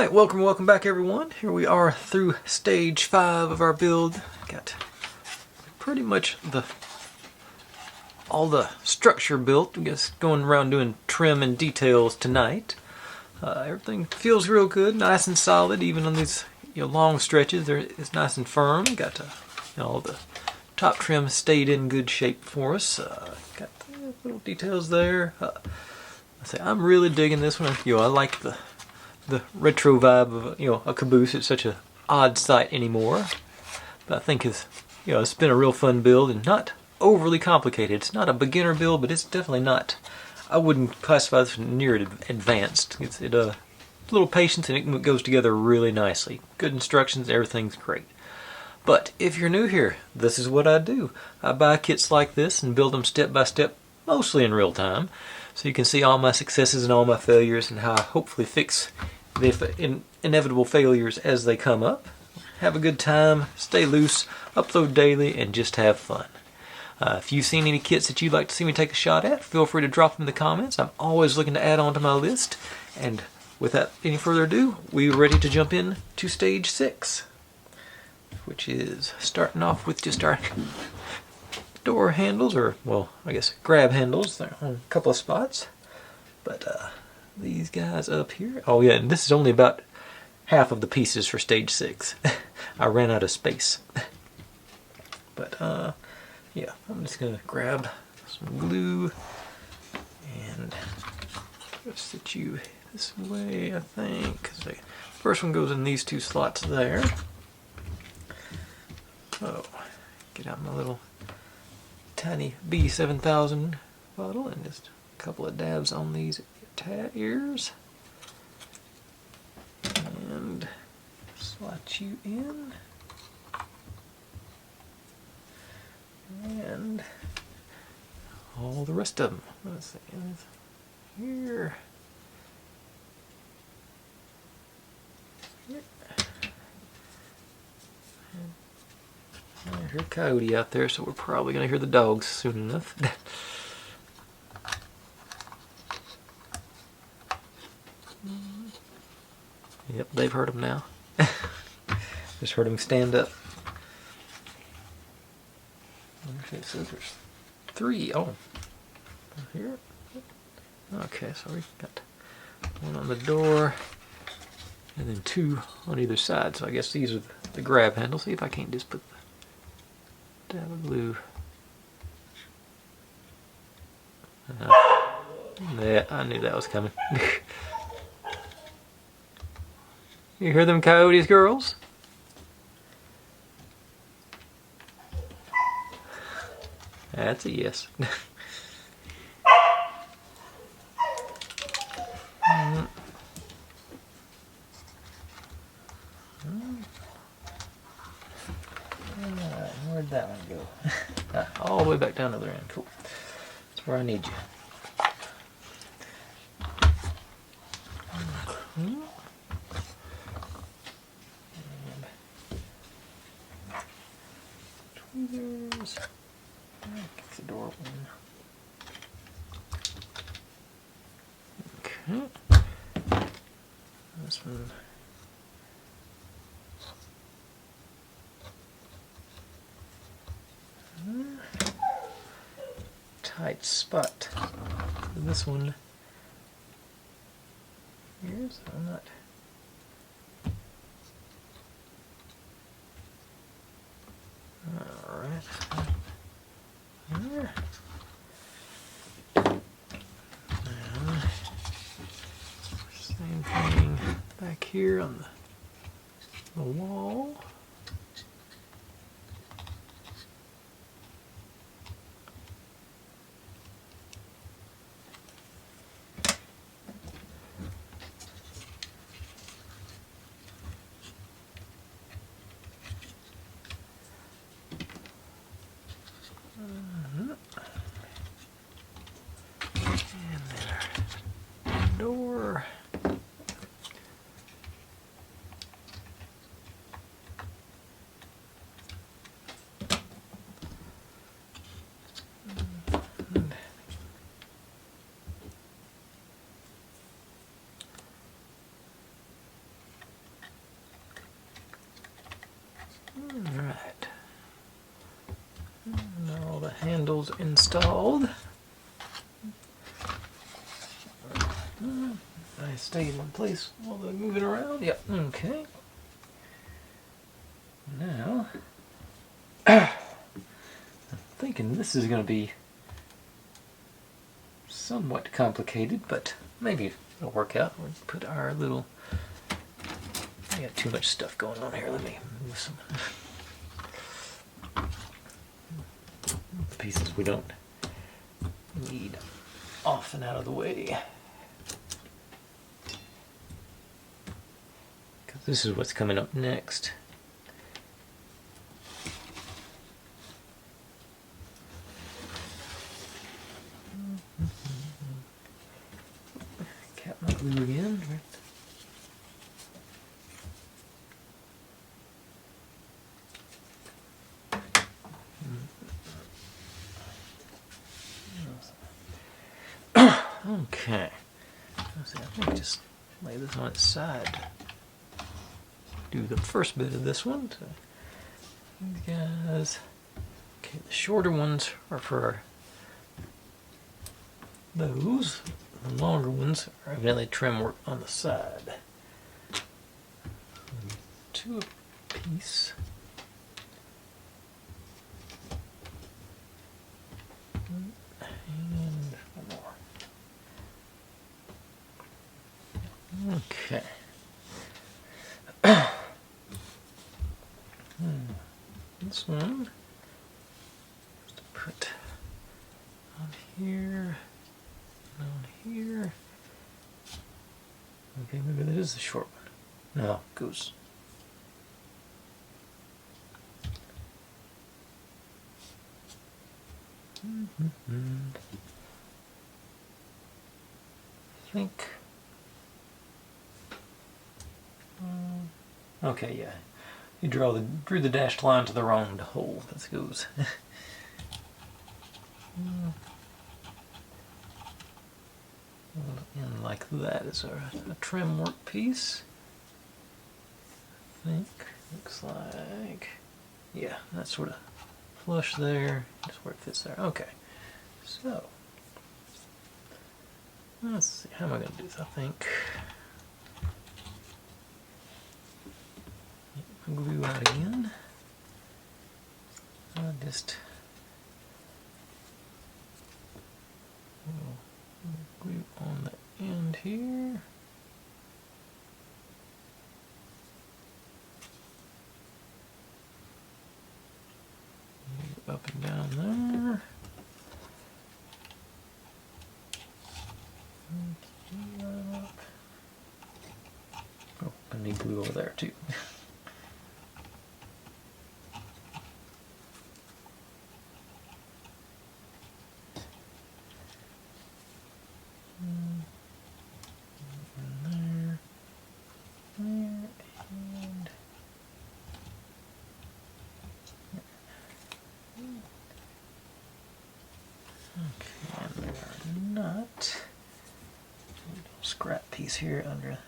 Alright, welcome back everyone. Here we are through stage 5 of our build. Got pretty much all the structure built. I guess going around doing trim and details tonight. Everything feels real good, nice and solid, even on these long stretches. It's nice and firm. Got all the top trim stayed in good shape for us. Got the little details there. I'm really digging this one. I like the retro vibe of a Caboose. It's such an odd sight anymore, but I think it's been a real fun build and not overly complicated. It's not a beginner build, but it's definitely not. I wouldn't classify this near advanced. It's a little patience and it goes together really nicely. Good instructions, everything's great. But if you're new here, this is what I do. I buy kits like this and build them step by step, mostly in real time, so you can see all my successes and all my failures and how I hopefully fix the inevitable failures as they come up. Have a good time, stay loose, upload daily, and just have fun. If you've seen any kits that you'd like to see me take a shot at, feel free to drop them in the comments. I'm always looking to add on to my list. And without any further ado, we're ready to jump in to stage 6, which is starting off with just our door handles, or well, I guess grab handles. They're on a couple of spots, but these guys up here. Oh yeah, and this is only about half of the pieces for stage 6. I ran out of space. But yeah, I'm just gonna grab some glue and sit you this way, I think, because the first one goes in these two slots there. Oh, get out my little tiny B7000 bottle and just a couple of dabs on these ears and slot you in, and all the rest of them. Let's see, here. I hear a coyote out there, so we're probably going to hear the dogs soon enough. Yep, they've heard them now. Just heard them stand up. It says there's 3. Oh, here. Okay, so we've got 1 on the door and then 2 on either side. So I guess these are the grab handles. See if I can't just put the dab of glue. Yeah, I knew that was coming. You hear them coyotes, girls? That's a yes. Where'd that one go? All the way back down to the other end. Cool. That's where I need you. Tweezers. Get the door open. Okay. This one. Tight spot. And this one here, so I'm not. Alright. There. Same thing back here on the wall. Door. handles installed. I stayed in one place while they're moving around. Yep, okay. Now, I'm thinking this is going to be somewhat complicated, but maybe it'll work out. We'll put our little... I got too much stuff going on here. Let me move some pieces we don't need off and out of the way. Because this is what's coming up next. Cap my glue again. Okay. Let's see, I think just lay this on its side. Do the first bit of this one. So, guys. Okay, the shorter ones are for those. The longer ones are evidently trim work on the side. 2 a piece. And one more. Okay. This one just put on here, on here. Okay, maybe that is the short one. No, goose. I think. Okay, yeah. You drew the dashed line to the wrong hole. That goes. And like that is a trim work piece. I think looks like, yeah, that's sort of flush there. Just where it fits there. Okay, so let's see. How am I going to do this? I think. Glue out again. Just glue on the end here. Up and down there. Oh, I need glue over there too. Scrap piece here under,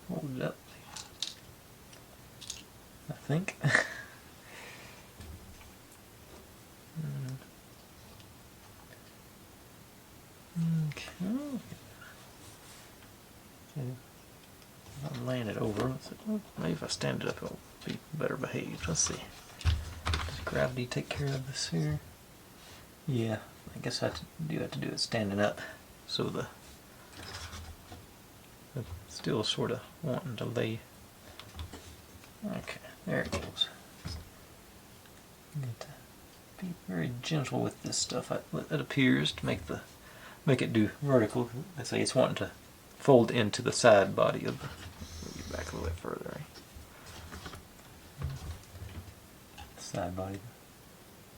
hold it up, I think. Okay. I'm laying it over. Maybe if I stand it up, it'll be better behaved. Let's see. Does gravity take care of this here? Yeah, I guess I have to do it standing up. So still sort of wanting to lay. Okay, there it goes. Need to be very gentle with this stuff. It appears to make it do vertical. I say it's wanting to fold into the side body of the. Maybe back a little bit further. Side body,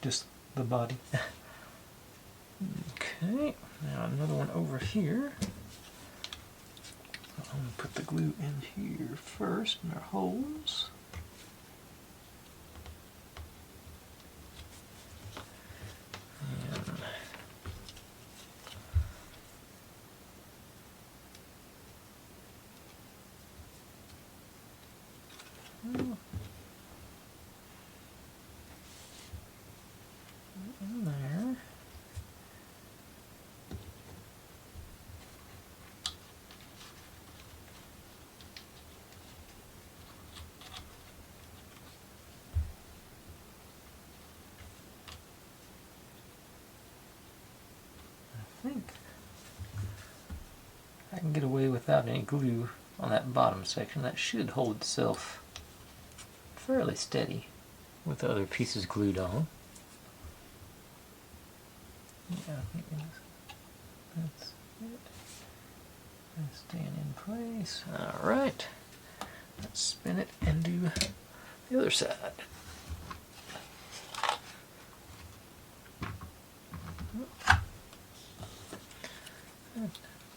just the body. Okay, now another one over here. I'm going to put the glue in here first in our holes. think I can get away without any glue on that bottom section. That should hold itself fairly steady with the other pieces glued on. Yeah, I think that's it. That's staying in place. Alright. Let's spin it and do the other side.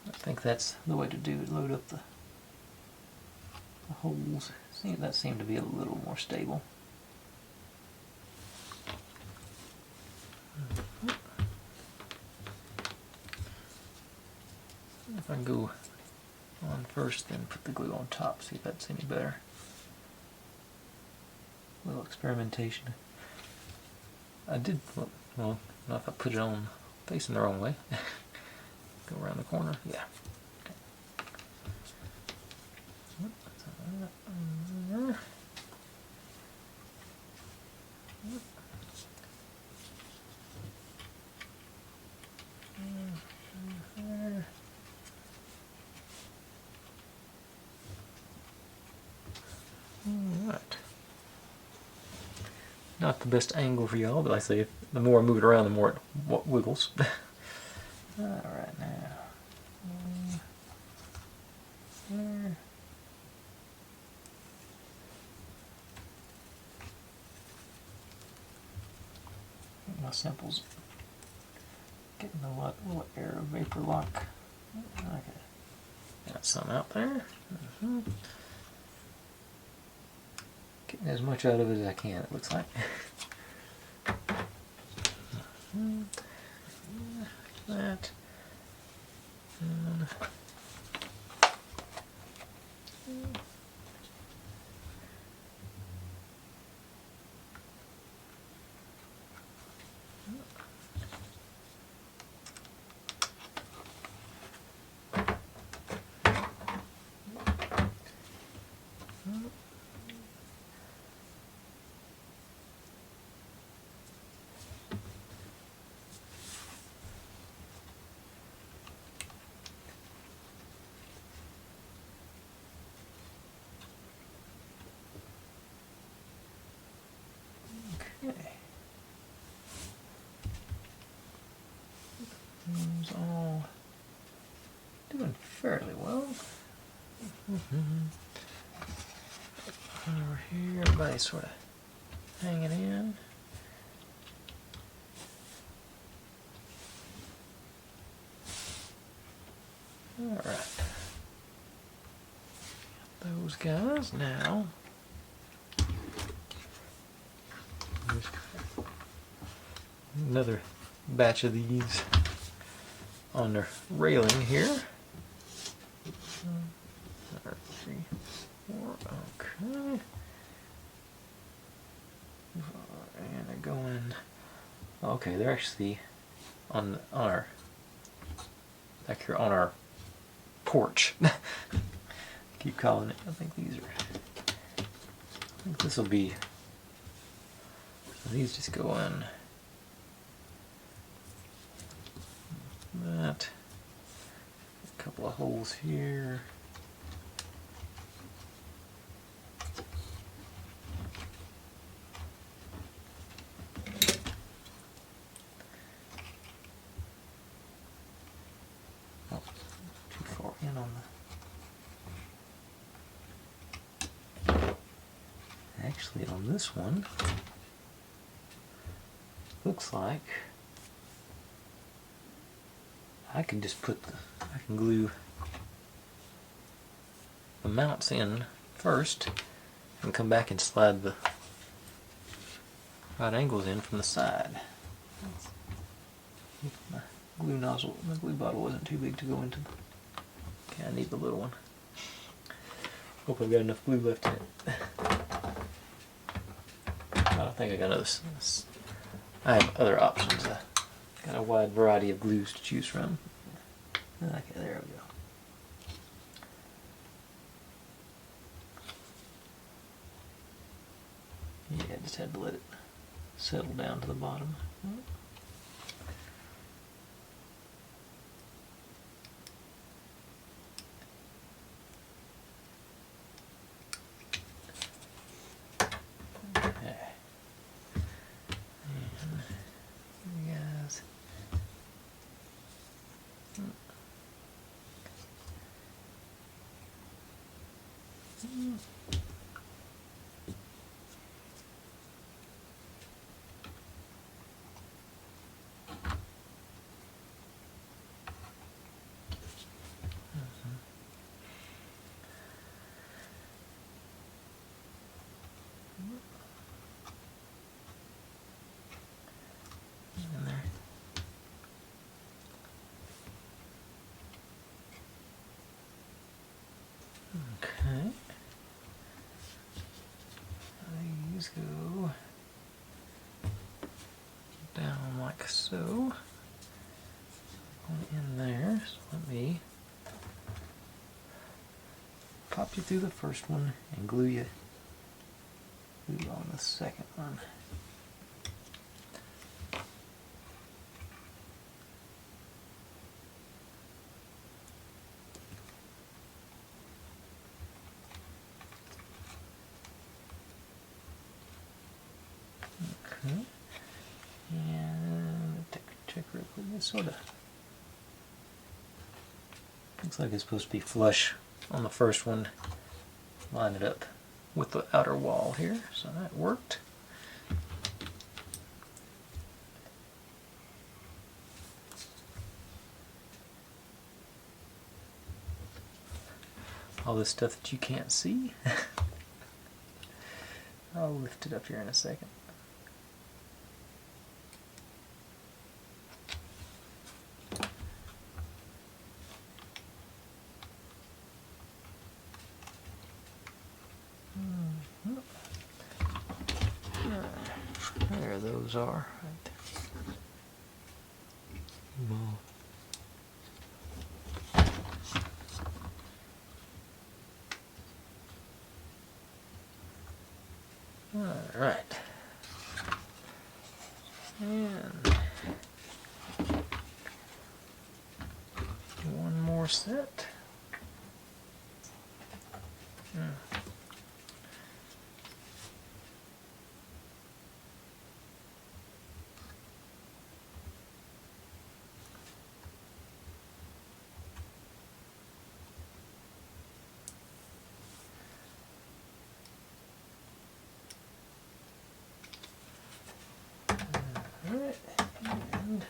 I think that's the way to do it. Load up the holes. See, that seemed to be a little more stable. If I go on first, then put the glue on top, see if that's any better. A little experimentation. I did, well, not if I put it on facing the wrong way. Go around the corner, yeah. Okay. Alright. Not the best angle for y'all, but like I say, the more I move it around, the more it wiggles. Alright, now. There. My samples getting a little air of vapor lock. Okay. Got some out there. Getting as much out of it as I can, it looks like. That. And okay. It's all doing fairly well. Over here, everybody's sort of hanging in. Alright. Those guys now. Another batch of these on their railing here. 3, 4, okay. And they're going. Okay, they're actually on our back here on our porch. Keep calling it. I think these are. I think this will be. So these just go in. That. A couple of holes here. Oh, too far in on the. Actually, on this one, looks like I can just I can glue the mounts in first and come back and slide the right angles in from the side. My glue nozzle, my glue bottle wasn't too big to go into. Okay, I need the little one. Hope I've got enough glue left in it. I don't think I got others. I have other options. Got a wide variety of glues to choose from. Okay, there we go. Yeah, just had to let it settle down to the bottom. In there. Okay. These go down like so. Going in there. So let me pop you through the first one and glue you on the second one. Okay. And check real quick. This sort of looks like it's supposed to be flush on the first one. Line it up with the outer wall here, so that worked. All this stuff that you can't see. I'll lift it up here in a second. There those are. Right there. Alright. And one more set. Alright, and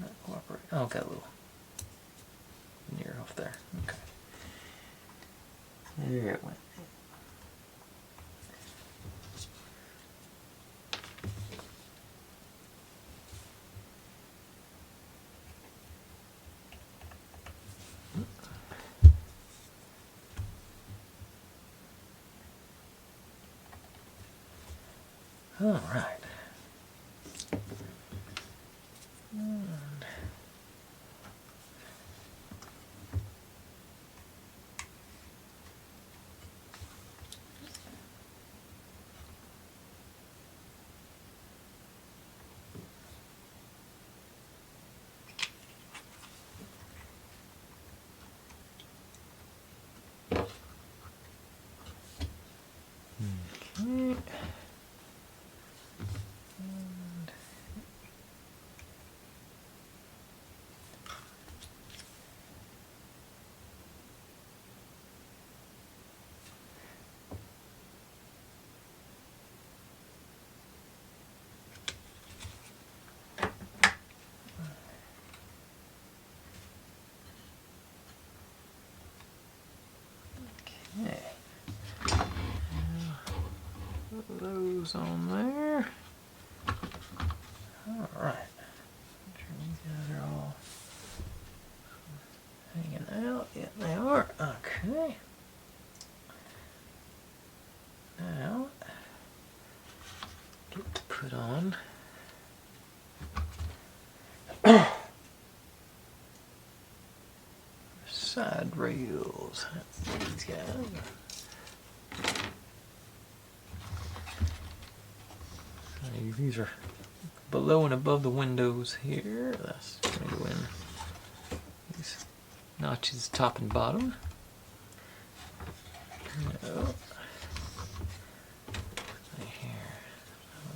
not cooperate. Oh, got a little near off there. Okay. There it went. All right. Okay. Okay. Put those on there. All right. Make sure these guys are all hanging out. Yeah, they are. Okay. Now, get to put on side rails. These guys. These are below and above the windows here. That's going to go in these notches, top and bottom.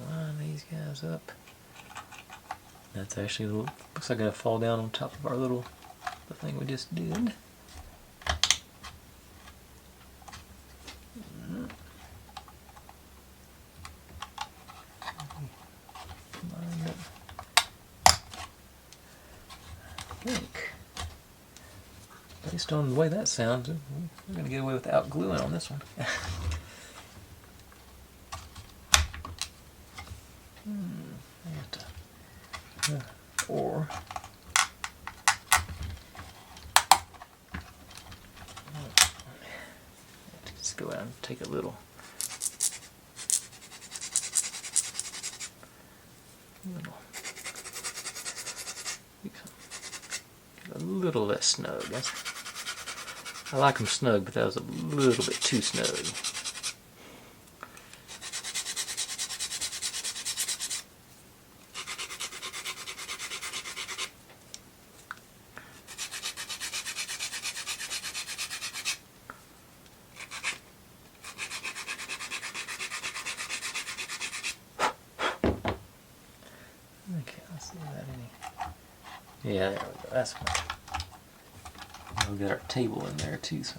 Line these guys up. That's actually looks like gonna fall down on top of our the thing we just did. I think, based on the way that sounds, we're gonna get away without gluing on this one. Or just go out and take a little less snug. I like them snug, but that was a little bit too snug. Okay, let's see that any. Yeah, there we go. That's fine. We've got our table in there too, so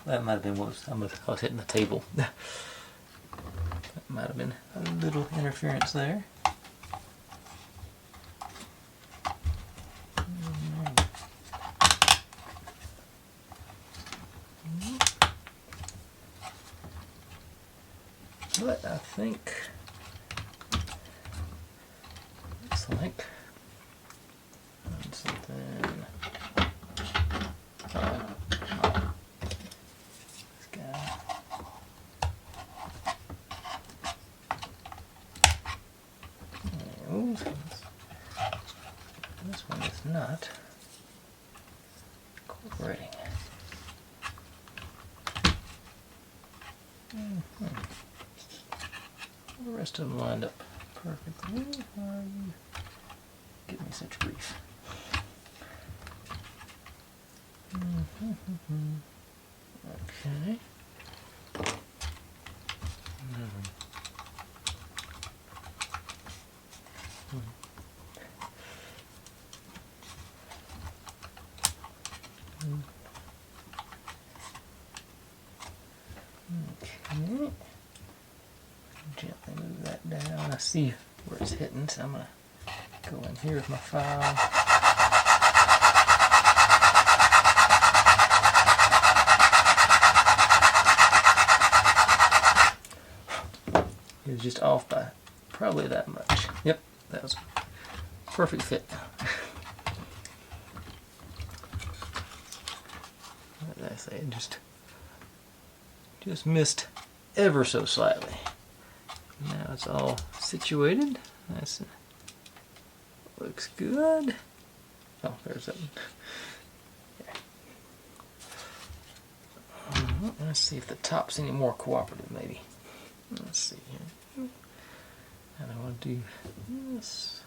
that might have been what I was hitting the table. That might have been a little interference there. But I think looks like something. This guy. This one is not incorporating. The rest of them lined up perfectly. Why are you giving me such grief? Okay. Okay. Gently move that down. I see where it's hitting, so I'm going to go in here with my file. It was just off by probably that much. Yep, that was a perfect fit. What did I say? It just missed ever so slightly. Now it's all situated. Nice. Looks good. Oh, there's that one. Yeah. Let's see if the top's any more cooperative, maybe. Let's see here. And I want to do this.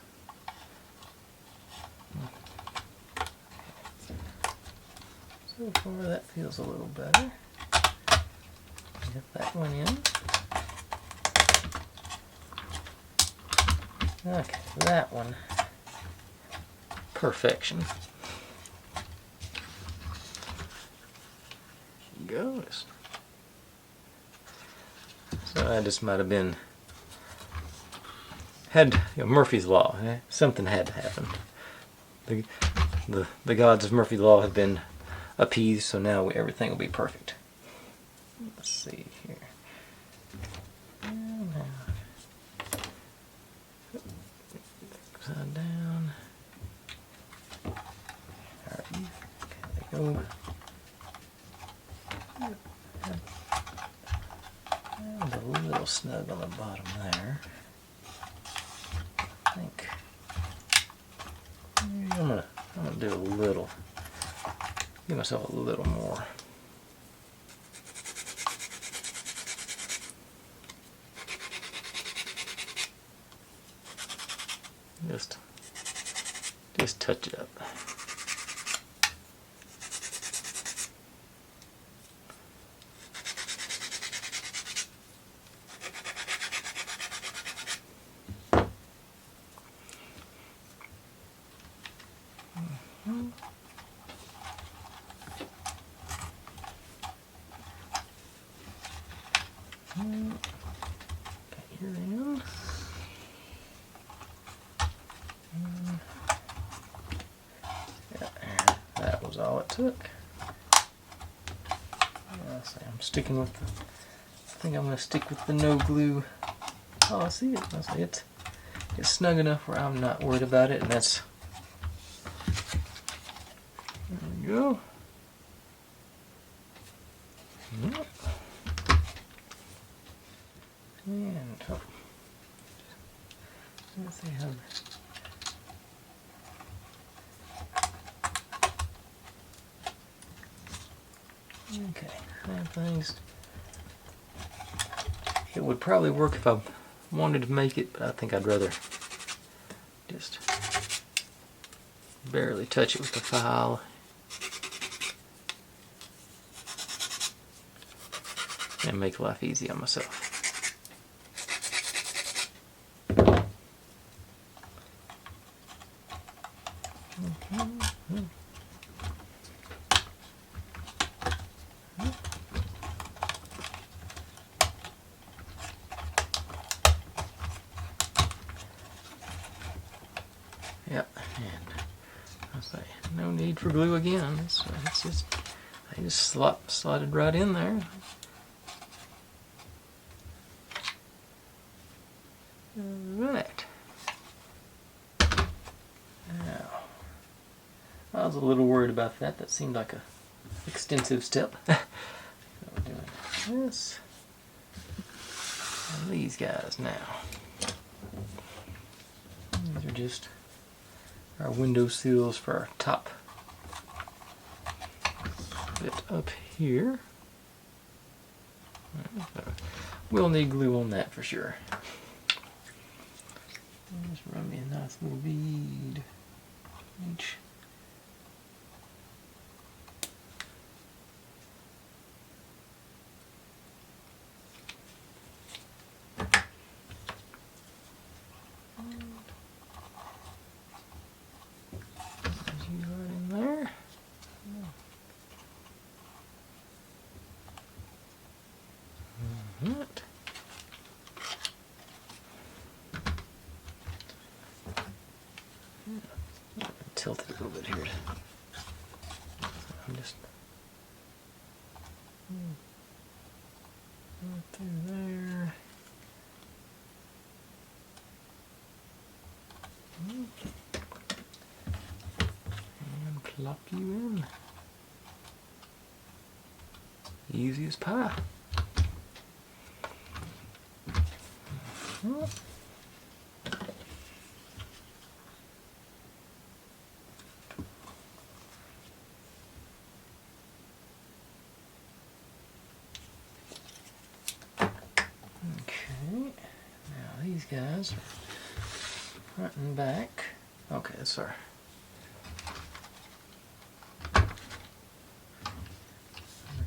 So far that feels a little better. Get that one in. Okay, that one. Perfection. Goes. So I just might have been Murphy's Law. Something had to happen. The gods of Murphy's Law have been appeased, so now everything will be perfect. Let's see here. Upside down. Alright, there we go. And a little snug on the bottom there. I think I'm gonna do a little give myself a little more. Just touch it up. Here I am. That was all it took. I'm sticking with I think I'm going to stick with the no glue policy. It's snug enough where I'm not worried about it, and that's, there we go. Yep. And let's see how. Okay, same things. It would probably work if I wanted to make it, but I think I'd rather just barely touch it with the file. And make life easy on myself. Yep, and I say no need for glue again. It's just I just slotted right in there. Alright. Now, I was a little worried about that. That seemed like a extensive step. So we're doing this. And these guys now. These are just our window sills for our top bit up here. We'll need glue on that for sure. Just run me a nice little bead each. Right in there. Right. Tilt it a little bit here. I'm just right through there. And plop you in. Easy as pie. These guys are front and back. Okay, sorry.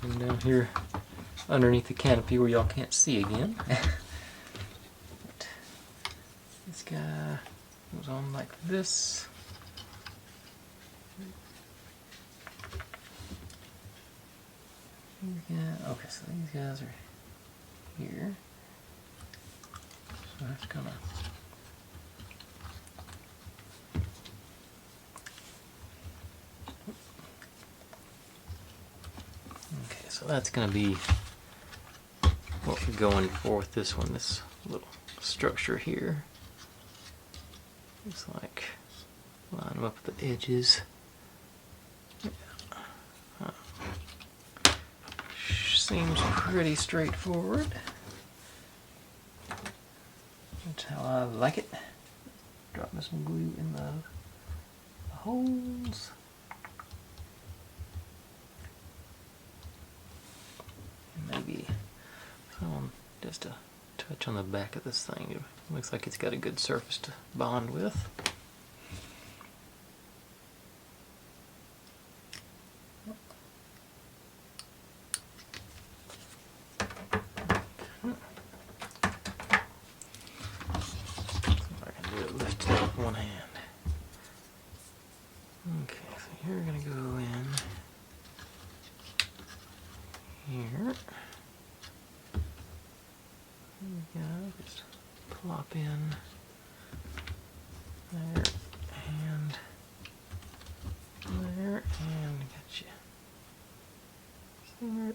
Looking down here underneath the canopy where y'all can't see again. This guy goes on like this. Okay, so these guys are here. So that's gonna so that's gonna be what we're going for with this one. This little structure here. It's like line them up at the edges. Seems pretty straightforward. That's how I like it. Drop me some glue in the holes. just a touch on the back of this thing. It looks like it's got a good surface to bond with. One hand. Okay, so you're gonna go in here. There we go. Just plop in there and there, and got you.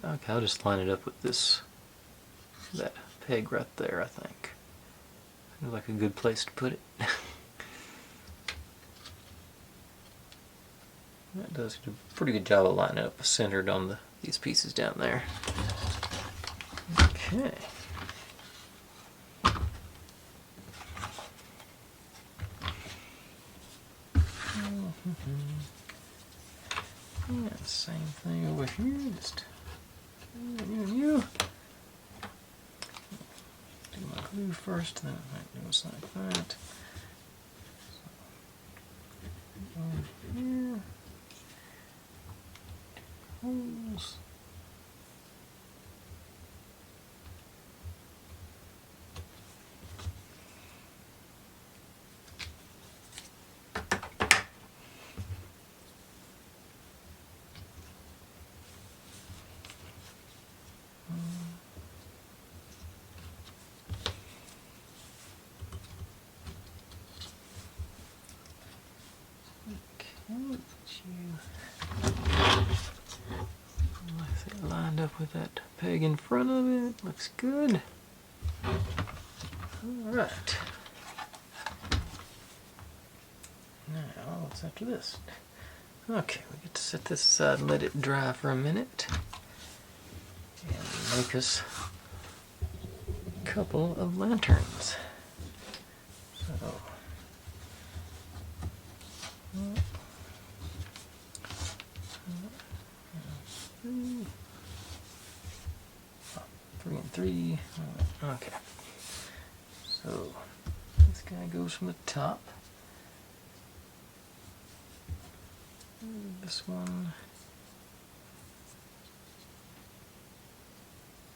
Okay, I'll just line it up with that peg right there. I think seems like a good place to put it. That does a pretty good job of lining up centered on these pieces down there. Okay. Yeah, same thing over here. Just you and you. Do my glue first, then it goes like that. So, over here. Holes. Lined up with that peg in front of it. Looks good. Alright. Now, what's after this? Okay, we get to set this aside and let it dry for a minute. And make us a couple of lanterns. So, 3 and 3. Okay. So this guy goes from the top. This one.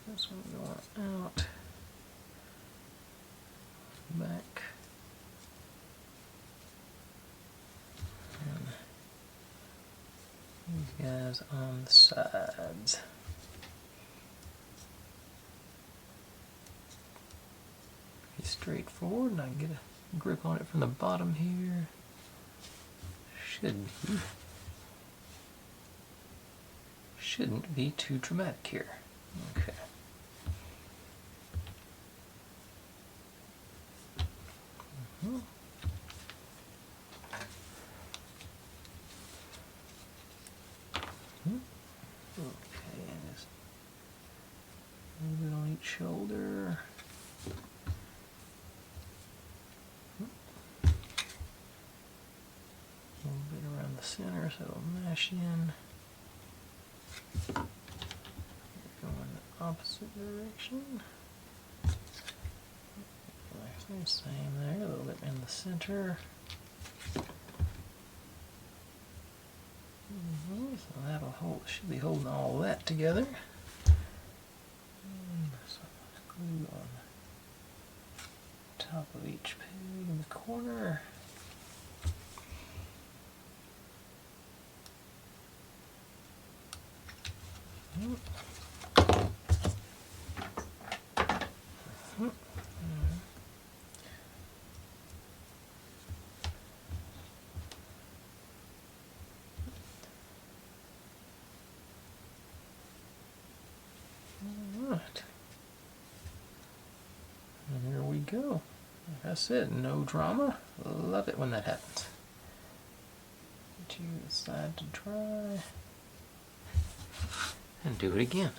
This one going out. Back. And these guys on the sides. Pretty straightforward, and I can get a grip on it from the bottom here. Shouldn't be too dramatic here. Okay. Okay, and just move it on each shoulder. A little bit around the center so it'll mesh in. Go in the opposite direction. Same there, a little bit in the center. So that'll hold, should be holding all that together. And some glue on the top of each peg in the corner. Alright. And here we go. Like I said, no drama. Love it when that happens. Put you aside to dry. And do it again.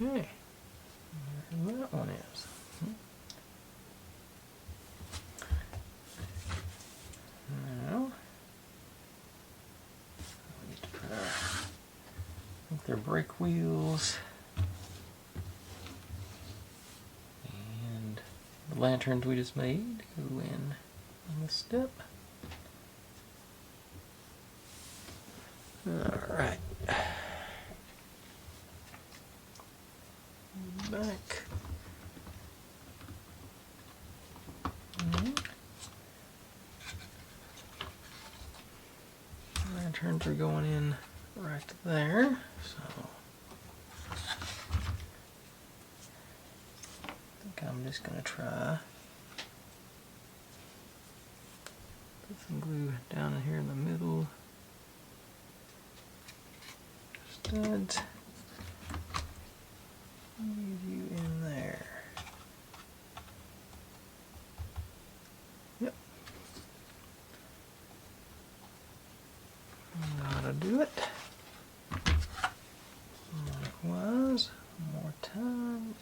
Okay. There that one is. Now, we need to put our, I think they're brake wheels. And the lanterns we just made go in on this step. Alright. Back. Lanterns are going in right there, so I think I'm just going to try put some glue down in here in the middle. Studs. Leave you in there. Yep. Know how to do it. Likewise, one more time.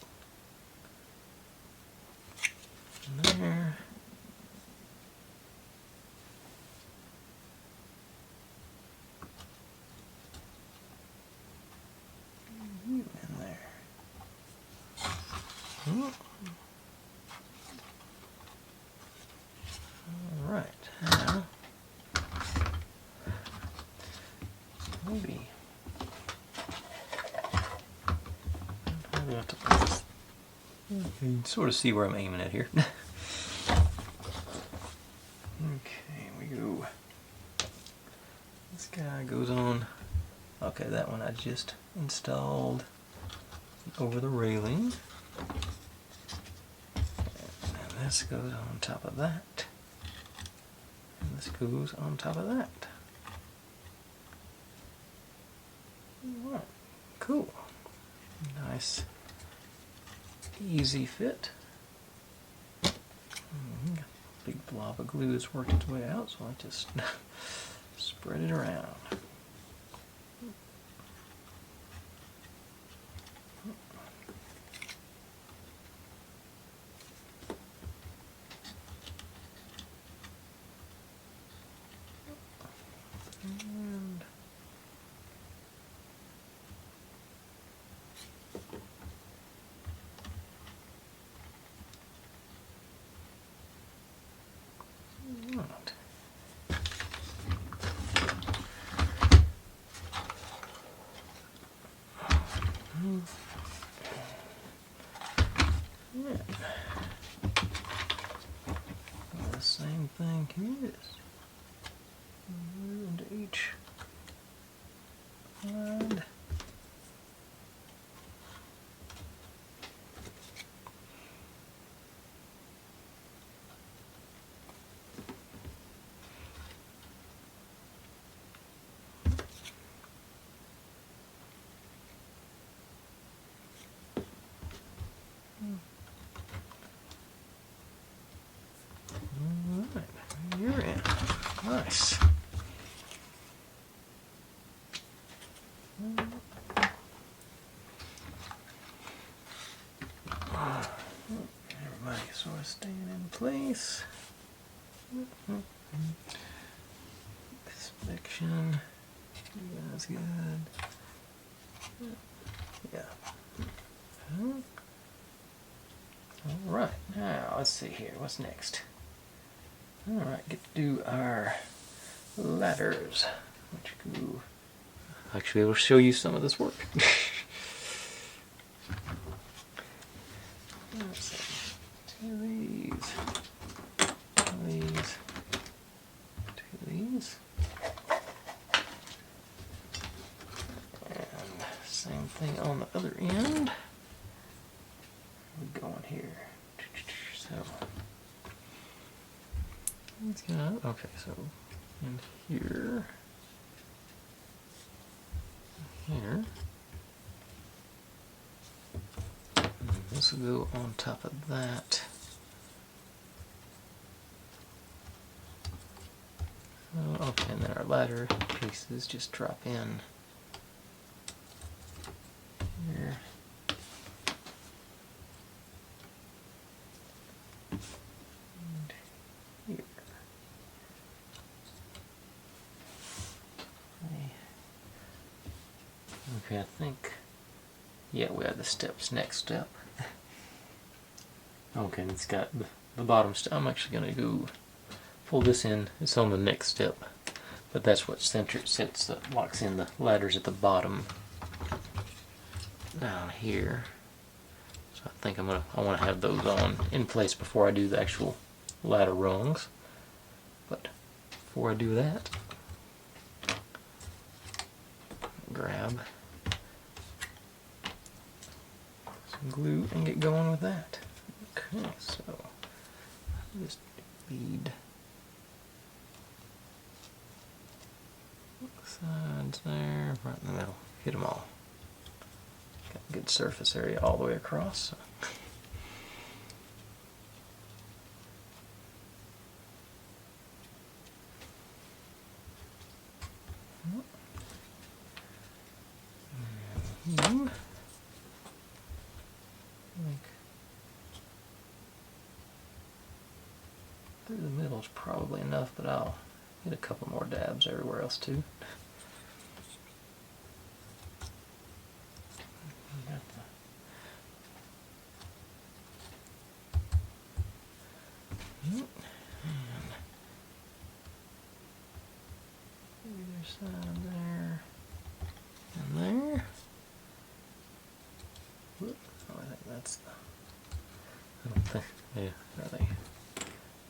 There. You in there. All right. Now, maybe probably have to put this. You can sort of see where I'm aiming at here. Okay, we go. This guy goes on. Okay, that one I just installed over the railing. And this goes on top of that. And this goes on top of that. Alright, cool. Nice, easy fit. Big blob of glue has worked its way out, so I just spread it around. And right. Yeah. The same thing here. Into each side. Alright, you're in. Nice. Everybody sort of staying in place. Inspection. That's good. Yeah. Alright, now let's see here. What's next? Alright, get to do our ladders, which go. Actually, I'll show you some of this work. Let's see. Two of these. Two of these. Two of these. And same thing on the other end. We go in here. So let's get out. Okay, so in here. Here. And this will go on top of that. Oh, okay, and then our ladder pieces just drop in here. canopy, I think. Yeah, we have the steps, next step. Okay, it's got the bottom step. I'm actually going to go pull this in. It's on the next step, but that's what locks in the ladders at the bottom down here. So I think I want to have those in place before I do the actual ladder rungs. But before I do that, grab some glue and get going with that. Okay, so just bead sides there, right in the middle, hit them all. Got a good surface area all the way across. So. Through the middle is probably enough, but I'll get a couple more dabs everywhere else too. Either side there and there. Whoop. Oh, I think that's the. I don't think. Yeah, are they?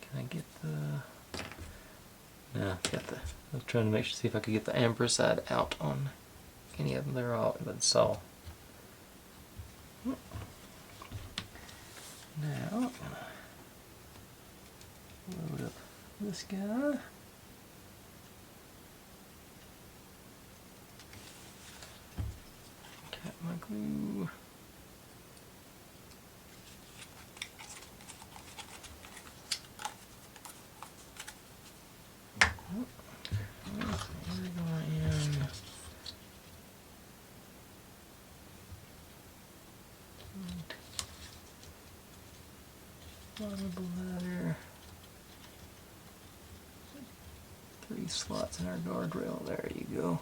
Can I get the? No, got the. I was trying to see if I could get the amber side out on any of them. They're all, but it's all. Now I'm gonna load up this guy. Got my glue. Bottom of the ladder. 3 slots in our guardrail. There you go.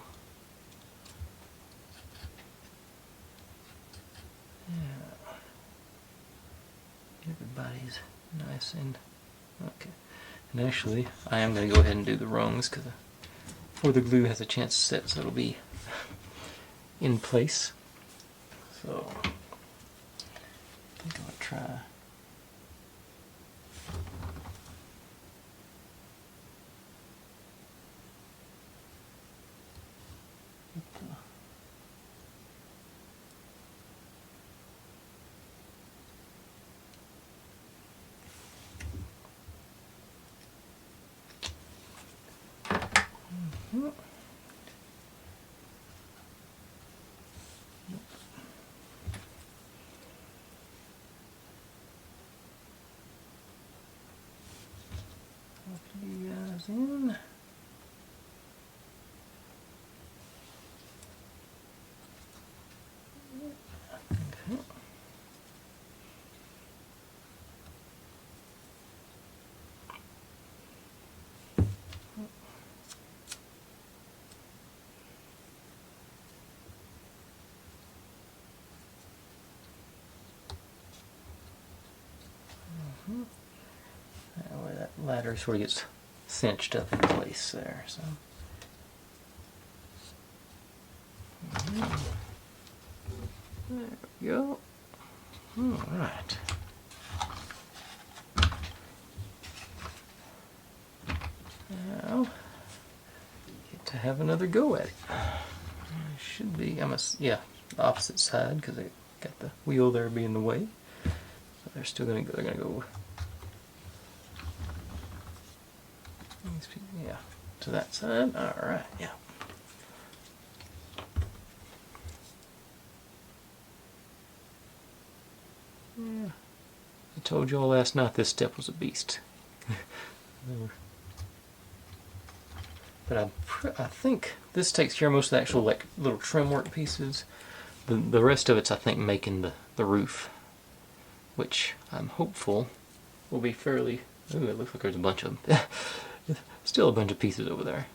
Yeah. Everybody's nice and okay. And actually, I am going to go ahead and do the rungs before the glue has a chance to set, so it'll be in place. So I think I'm going to try. You guys in. Okay. That way that ladder sort of gets cinched up in place there. So. There we go. All right. Now, get to have another go at it. Should be, yeah, the opposite side because I got the wheel there being the way. So they're still gonna go. They're gonna go. Yeah, to that side. All right. Yeah. Yeah. I told you all last night this step was a beast. But I think this takes care of most of the actual like little trim work pieces. The rest of it's I think making the roof, which I'm hopeful will be fairly. Ooh, it looks like there's a bunch of them. Still a bunch of pieces over there.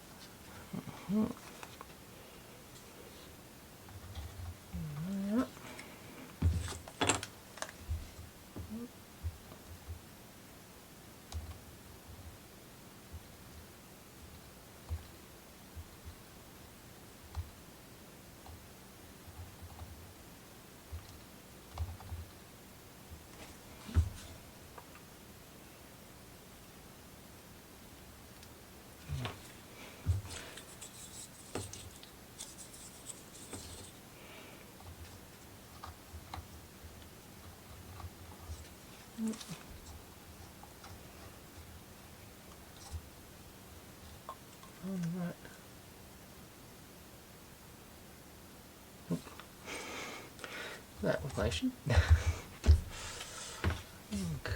Alright. That was nice. Okay.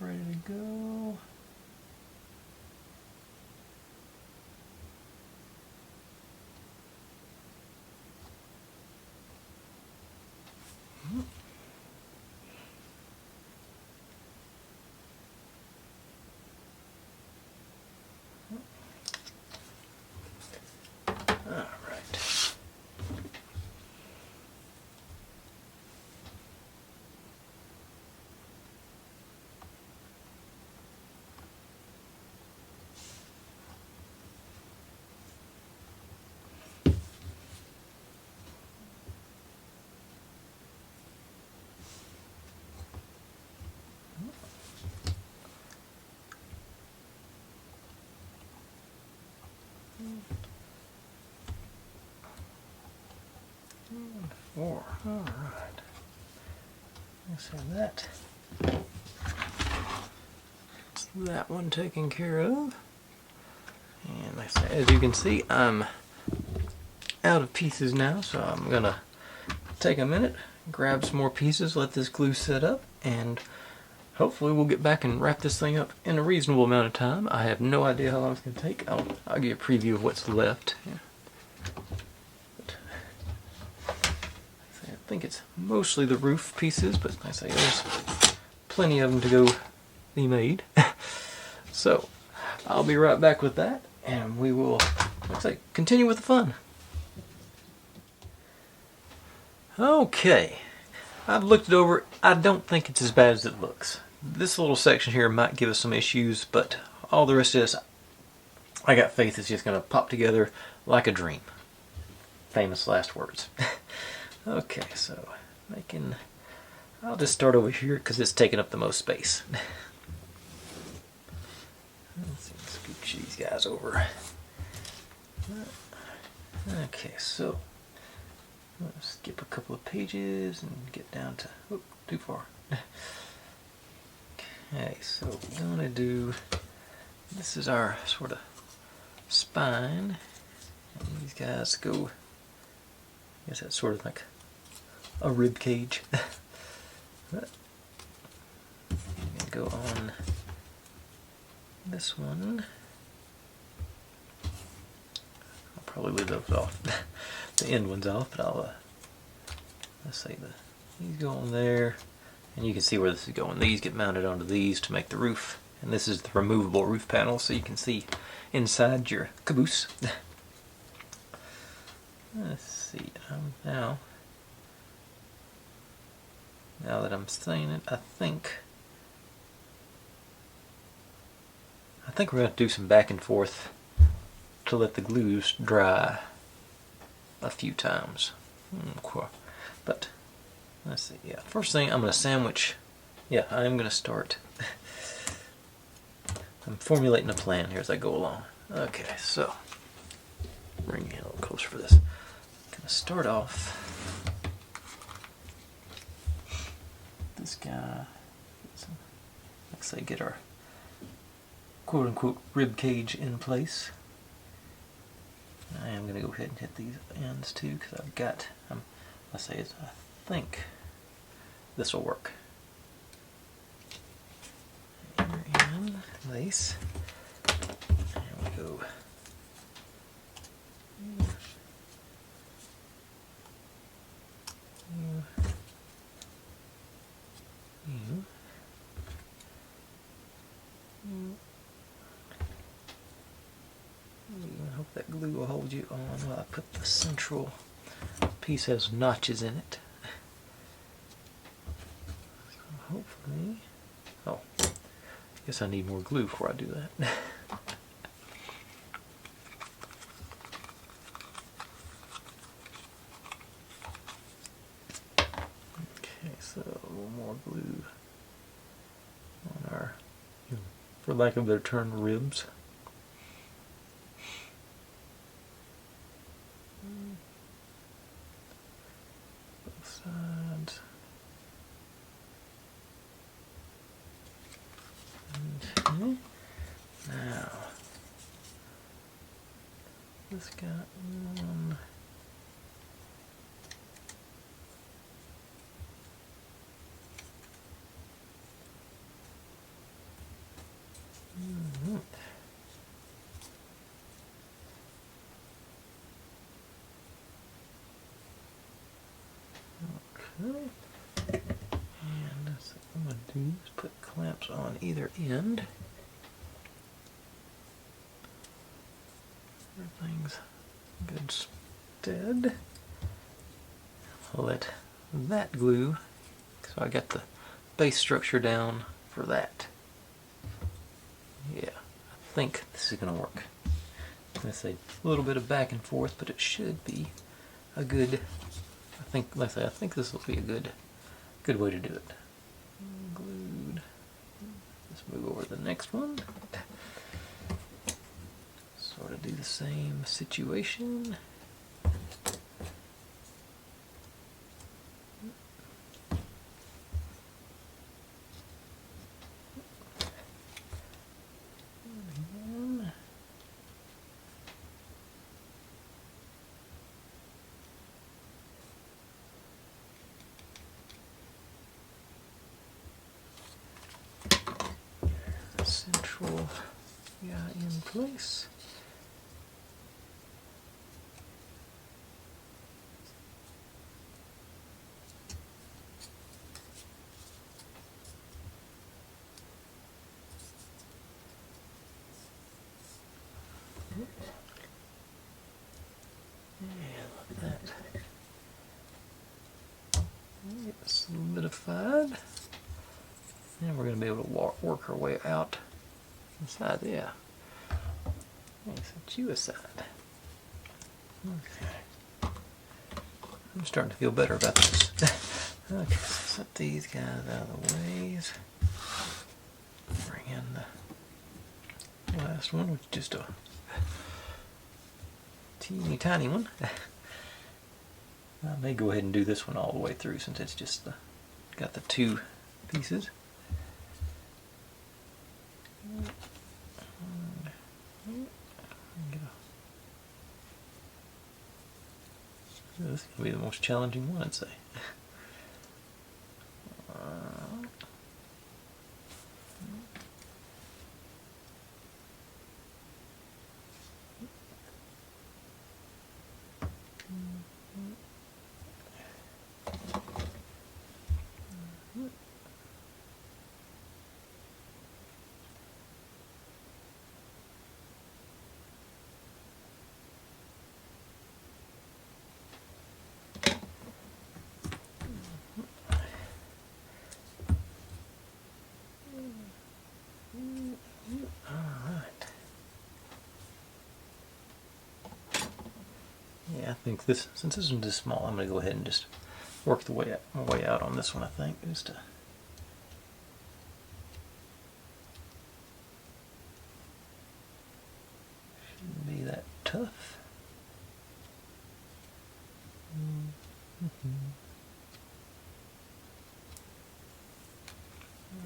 Ready to go. All right. Four. All right. Let's have that. That's that one taken care of. And like I said, as you can see, I'm out of pieces now, so I'm gonna take a minute, grab some more pieces, let this glue set up, and hopefully we'll get back and wrap this thing up in a reasonable amount of time. I have no idea how long it's gonna take. I'll give you a preview of what's left. Yeah. I think it's mostly the roof pieces, but like I say, there's plenty of them to go be made. So I'll be right back with that, and we will, looks like, continue with the fun. Okay, I've looked it over. I don't think it's as bad as it looks. This little section here might give us some issues, but all the rest of this, I got faith it's just going to pop together like a dream. Famous last words. Okay, so I'll just start over here because it's taking up the most space. Let's scooch these guys over. Okay, so let's skip a couple of pages and get down to, oh, too far. Okay, so we're gonna do, this is our sort of spine, and these guys go, I guess that's sort of like a rib cage. Go on this one. I'll probably leave those off, the end ones off, but I'll let's say these go on there, and you can see where this is going. These get mounted onto these to make the roof, and this is the removable roof panel, so you can see inside your caboose. Let's see, now that I'm saying it, I think we're going to do some back and forth to let the glues dry a few times. But let's see, yeah, first thing I'm going to sandwich, yeah, I am going to start. I'm formulating a plan here as I go along. Okay, so bring you a little closer for this. I'm going to start off this guy, let's say get our quote-unquote rib cage in place. I am going to go ahead and hit these ends too, because I've got, let's say, I think this will work. And lace, and we go. I hope that glue will hold you on while I put the central piece has notches in it. So hopefully, oh, I guess I need more glue before I do that. Okay, so a little more glue on our, for lack of a better term, ribs. Both sides. Okay. Now, this got one. Okay. And that's what I'm going to do is put clamps on either end. Everything's good stead. I'll let that glue, so I got the base structure down for that. Yeah, I think this is going to work. I'm going to say a little bit of back and forth, but it should be a good, I think, like I say, I think this will be a good way to do it. Glued. Let's move over to the next one. Sort of do the same situation. Central guy in place. And let that get solidified. And we're going to be able to work our way out inside. Yeah. Set you aside. Okay. I'm starting to feel better about this. Okay, so set these guys out of the ways. Bring in the last one, which is just a teeny tiny one. I may go ahead and do this one all the way through since it's just got the two pieces. This is going to be the most challenging one, I'd say. Yeah, I think this, since this one's this small, I'm going to go ahead and just work my way out on this one, I think. Just to shouldn't be that tough.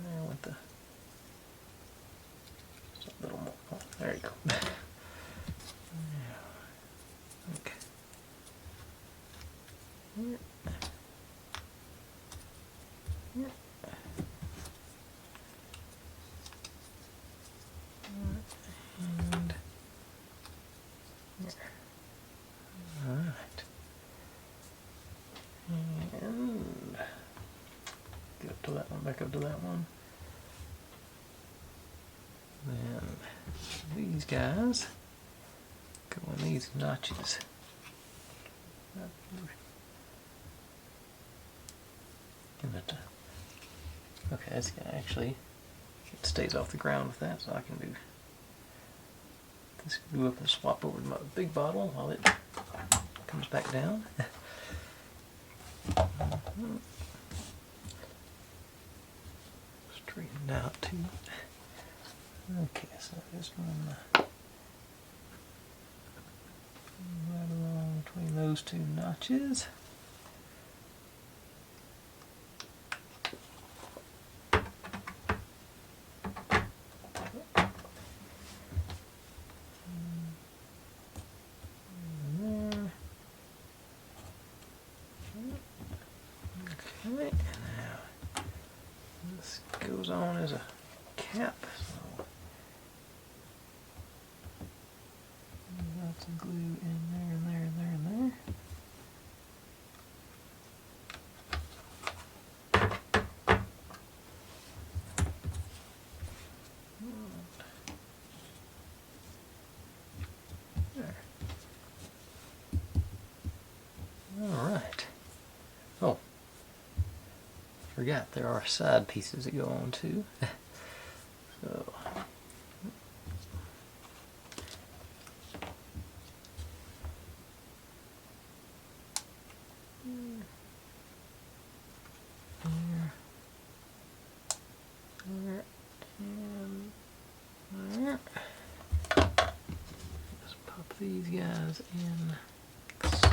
There with the, just a little more. Oh, there you go. Okay. And alright. And get up to that one, back up to that one. Then these guys go in these notches. Okay, that's gonna actually, it stays off the ground with that, so I can do this, go up and swap over to my big bottle while it comes back down. Straightened out too. Okay, so just run right along between those two notches. Okay, now this goes on as a cap. So lots of glue in there and there and there and there. Alright. Oh, forgot there are side pieces that go on too. So there and there. Just pop these guys in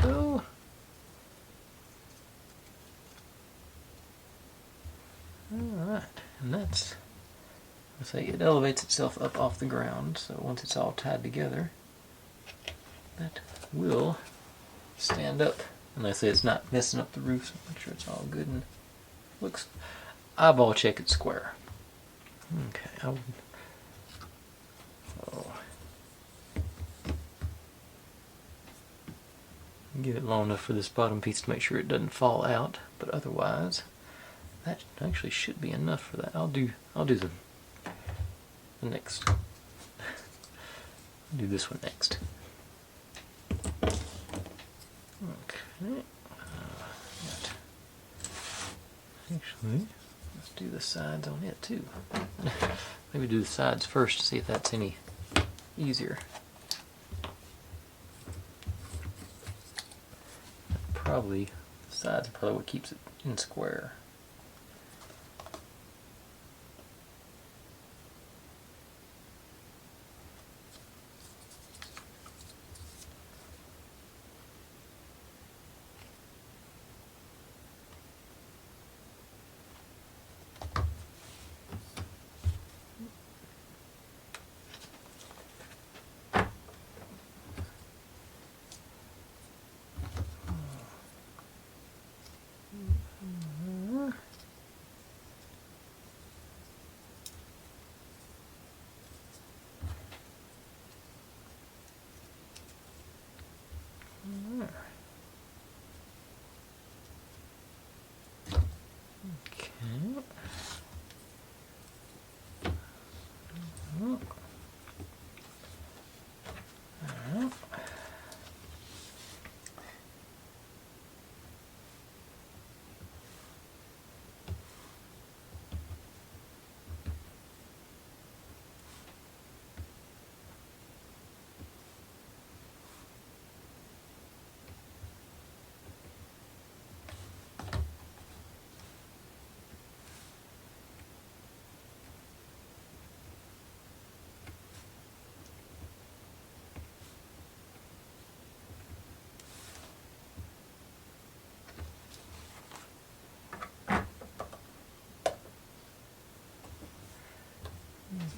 so. Alright, and that's, I say, it elevates itself up off the ground, so once it's all tied together, that will stand up. And I say it's not messing up the roof, so make sure it's all good and looks eyeball check it square. Okay, so give it long enough for this bottom piece to make sure it doesn't fall out, but otherwise that actually should be enough for that. I'll do the next. I'll do this one next. Okay. Actually, let's do the sides on it too. Maybe do the sides first to see if that's any easier. Probably the sides are probably what keeps it in square.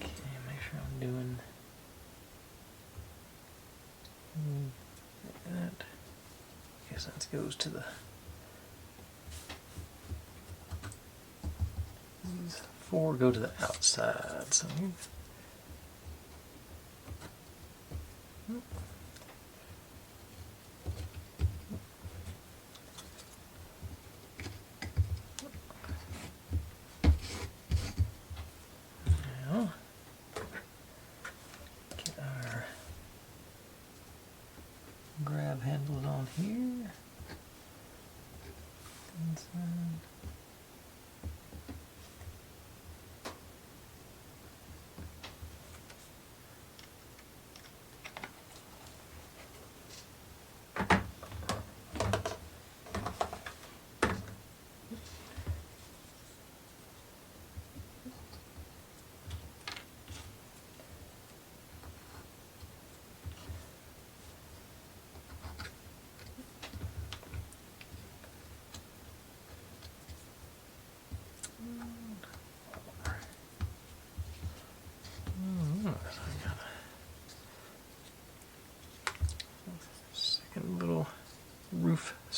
Okay, make sure I'm doing that. I guess that goes to the, these four go to the outside. So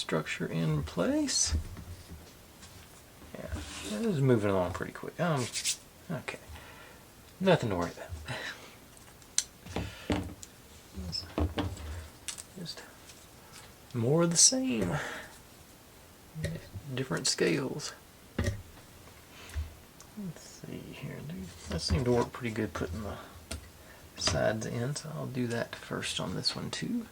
structure in place. Yeah, this is moving along pretty quick. Okay, nothing to worry about. Just more of the same, different scales. Let's see here. That seemed to work pretty good putting the sides in, so I'll do that first on this one too.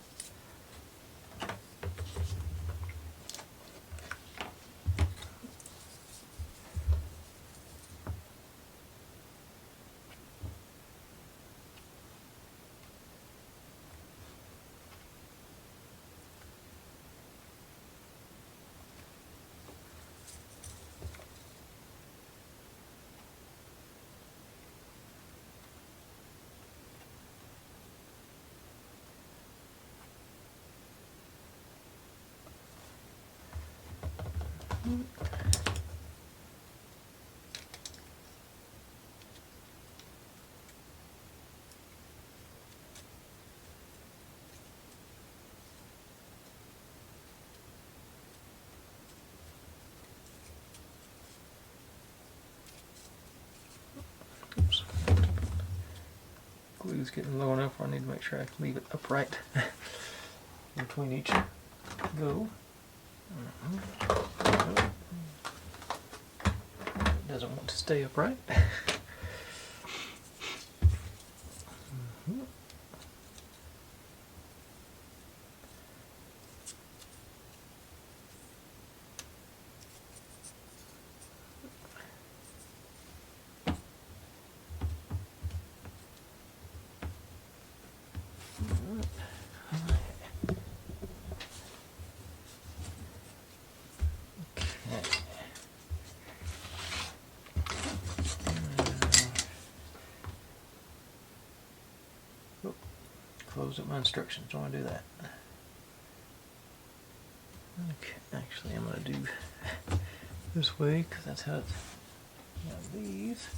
Oops. Glue's getting low enough where I need to make sure I can leave it upright between each go. It doesn't want to stay upright. Close up my instructions. Don't want to do that. Okay, actually, I'm going to do this way because that's how it's. These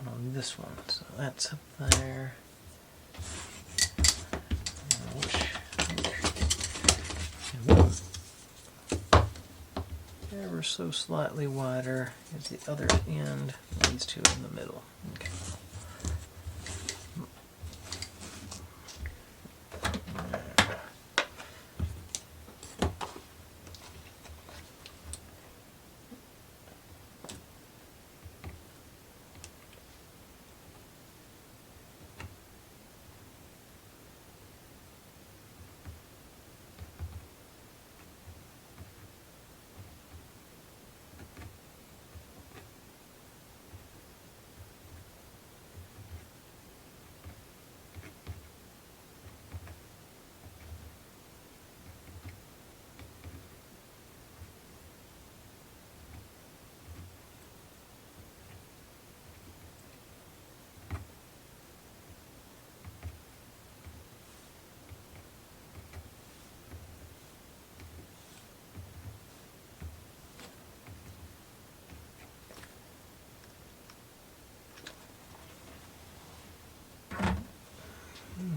on this one, so that's up there. Ever so slightly wider is the other end. These two in the middle. Okay.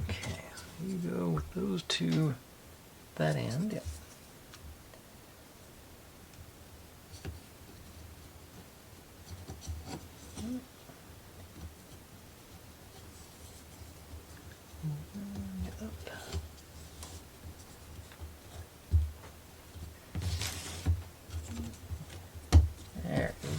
Okay, so you go with those two, that end, yep. There it goes.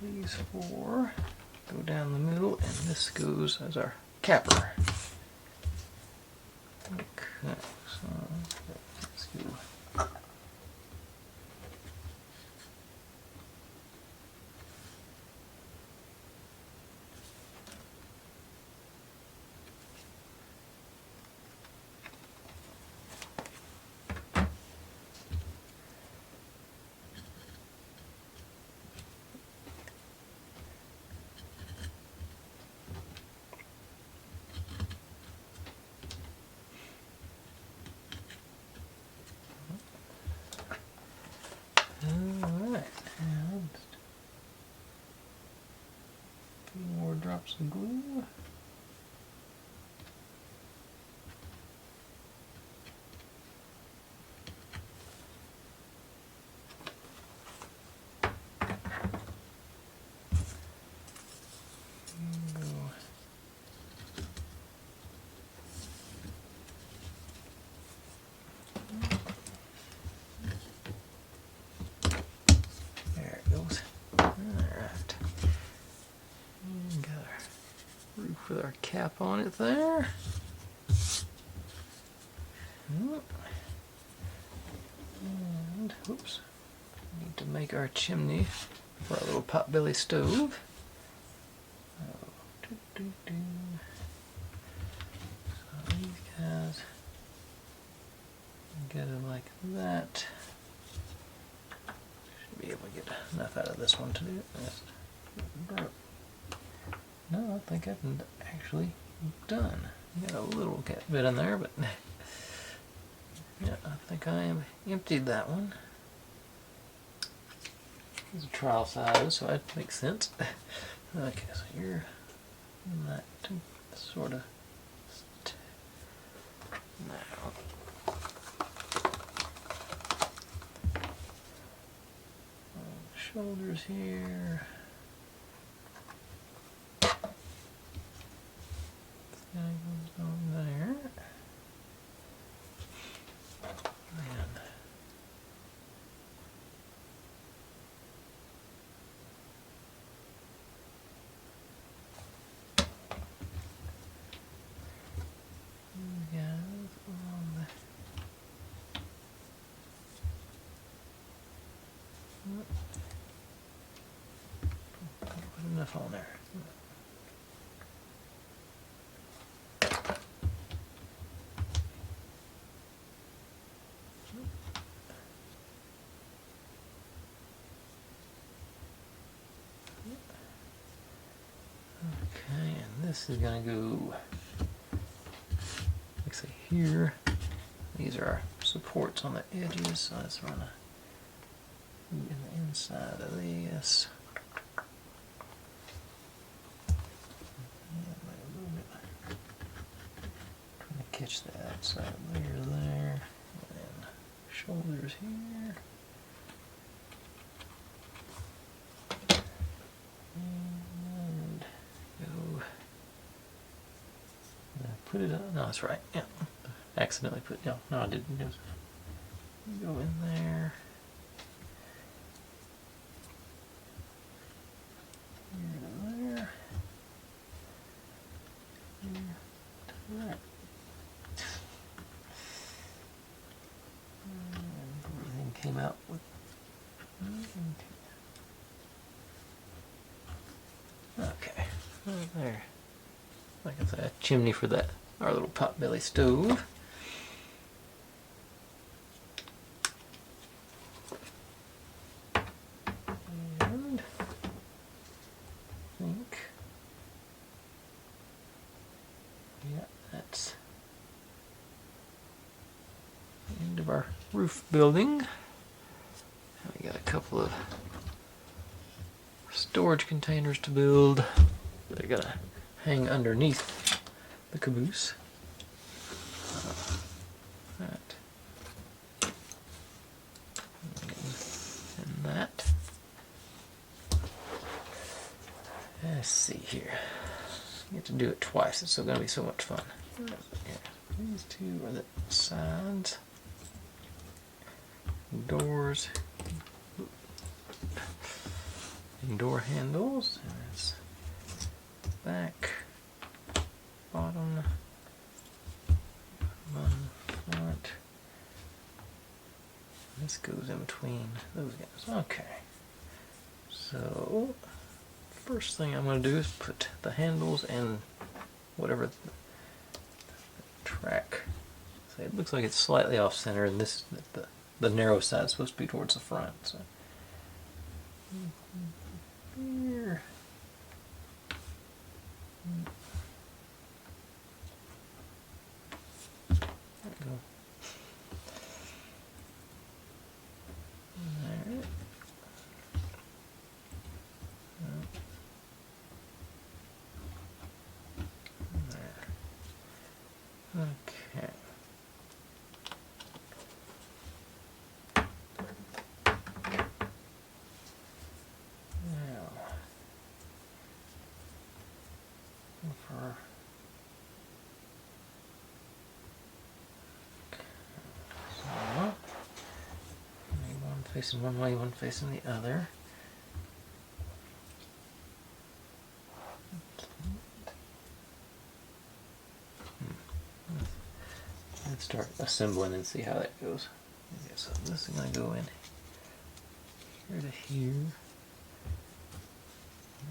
These four go down the middle, and this goes as our capper. Okay, so let's go. drops of glue. There it goes. Alright. Got our roof with our cap on it there. And, whoops, need to make our chimney for our little potbelly stove. So these guys get it like that. Should be able to get enough out of this one to do it. No, I think I've actually done. Got a little bit in there, but yeah, I think I have emptied that one. It's a trial size, so that makes sense. Okay, so you're in that sort of now. Shoulders here. This guy goes on there. And put enough on there. Okay, and this is going to go, like say here. These are our supports on the edges, so let's run in the inside of this. Trying to catch the outside layer there, and then shoulders here. And go. Did I put it on? No, that's right. Yeah. Accidentally put, no, I didn't. Just go in there. Here to there. Here to that. And everything came out with. Okay. Right there. Like I said, a chimney for that, our little potbelly stove. And I think, yeah, that's the end of our roof building. Now we got a couple of storage containers to build. They're gonna hang underneath the caboose. That. And that. Let's see here. You have to do it twice. It's still gonna be so much fun. Yeah. These two are the sides. Doors. And door handles. And it's back, bottom, front. This goes in between those guys. Okay. So, first thing I'm going to do is put the handles and whatever the track. So it looks like it's slightly off center, and this the narrow side is supposed to be towards the front. So here. There we go. There. Okay. Now, for one facing one way, one facing the other. Let's start assembling and see how that goes. Okay, so this is going to go in here to here,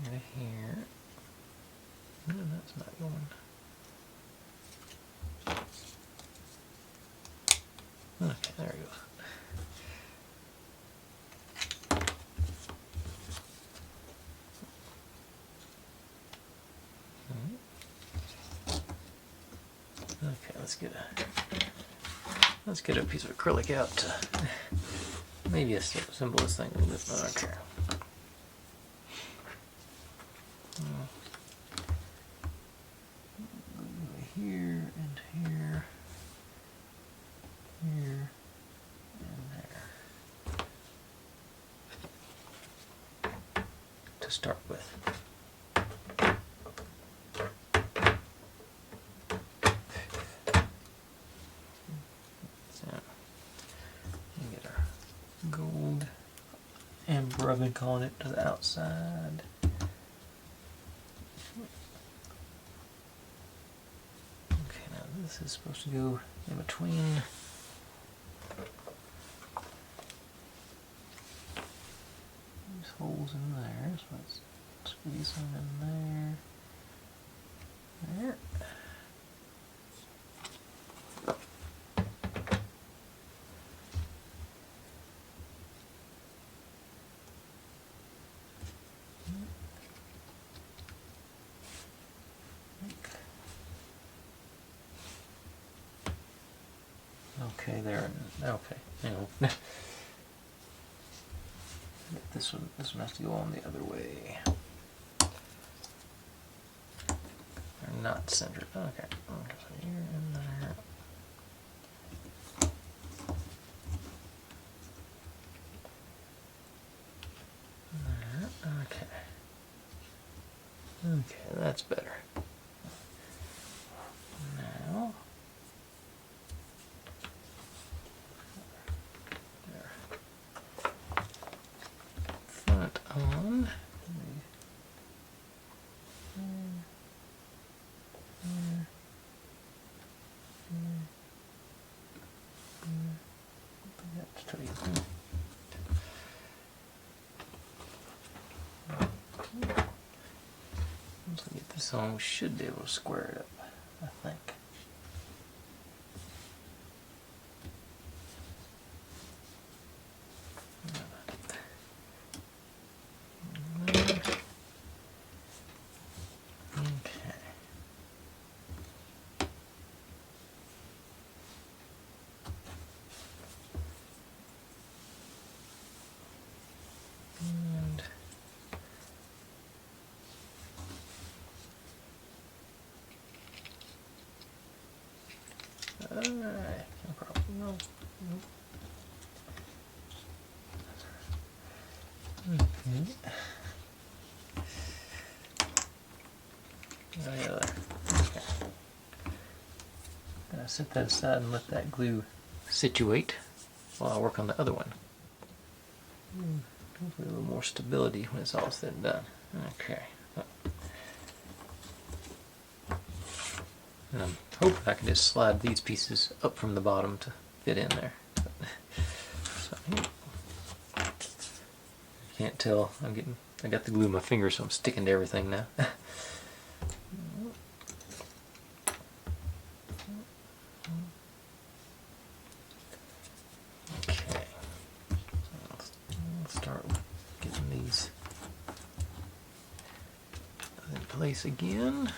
here to here. No, that's not going. Okay, there it goes. Okay, let's get a piece of acrylic out to maybe assemble this thing a little bit. Okay. Here and here, here and there to start with. Gold amber, I've been calling it, to the outside. Okay, now this is supposed to go in between. These holes in there, so let's squeeze them in there. There. Okay, there. Okay, hang on. This one has to go on the other way. They're not centered. Okay. So here and there. There. Okay. Okay, that's better. Now. Front on. That's pretty good. Once we get this on, we should be able to square it up, I think. Alright, no problem. No. Okay. Okay. Gonna set that aside and let that glue situate while I work on the other one. Hopefully a little more stability when it's all said and done. Okay. And I'm hoping I can just slide these pieces up from the bottom to fit in there. So, I can't tell. I got the glue in my finger, so I'm sticking to everything now. Okay. I'll start getting these in place again.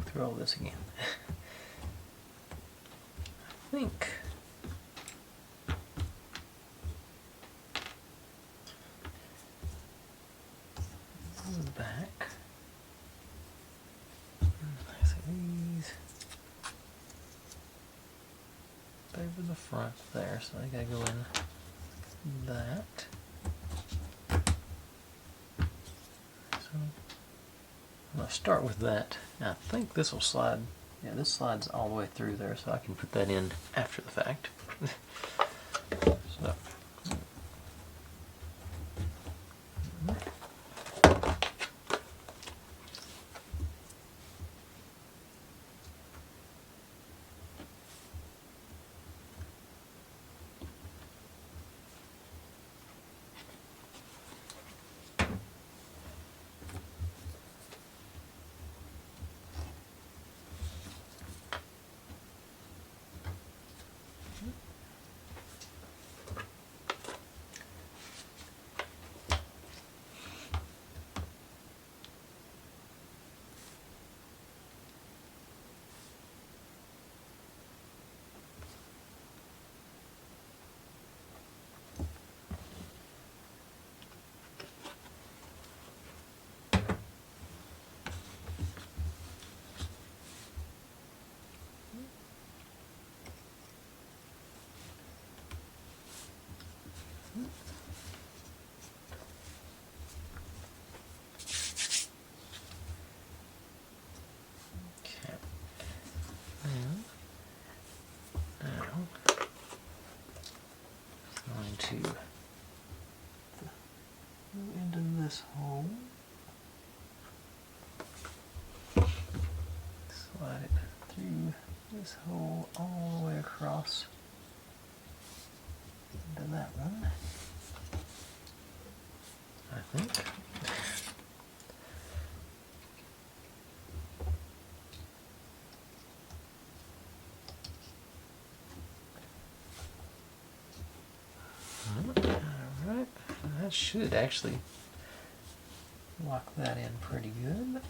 through all this again. I think this is back. I see these over the front there, so I gotta go in that. So I'm gonna start with that. Now, I think this will slide. Yeah, this slides all the way through there, so I can put that in after the fact. So. To go into this hole, slide it through this hole all the way across into that one, I think. Alright, that should actually lock that in pretty good.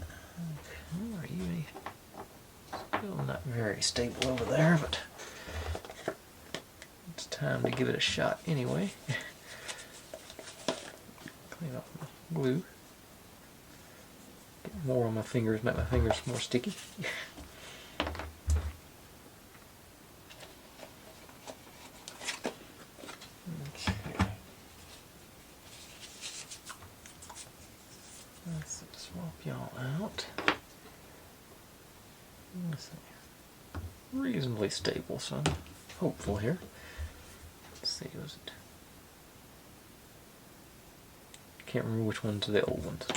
Okay, are you still not very stable over there, but it's time to give it a shot anyway. Clean off my glue. Get more on my fingers, make my fingers more sticky. Let's swap y'all out. Let's see. Reasonably stable, so I'm hopeful here. Let's see, was it? Can't remember which ones are the old ones.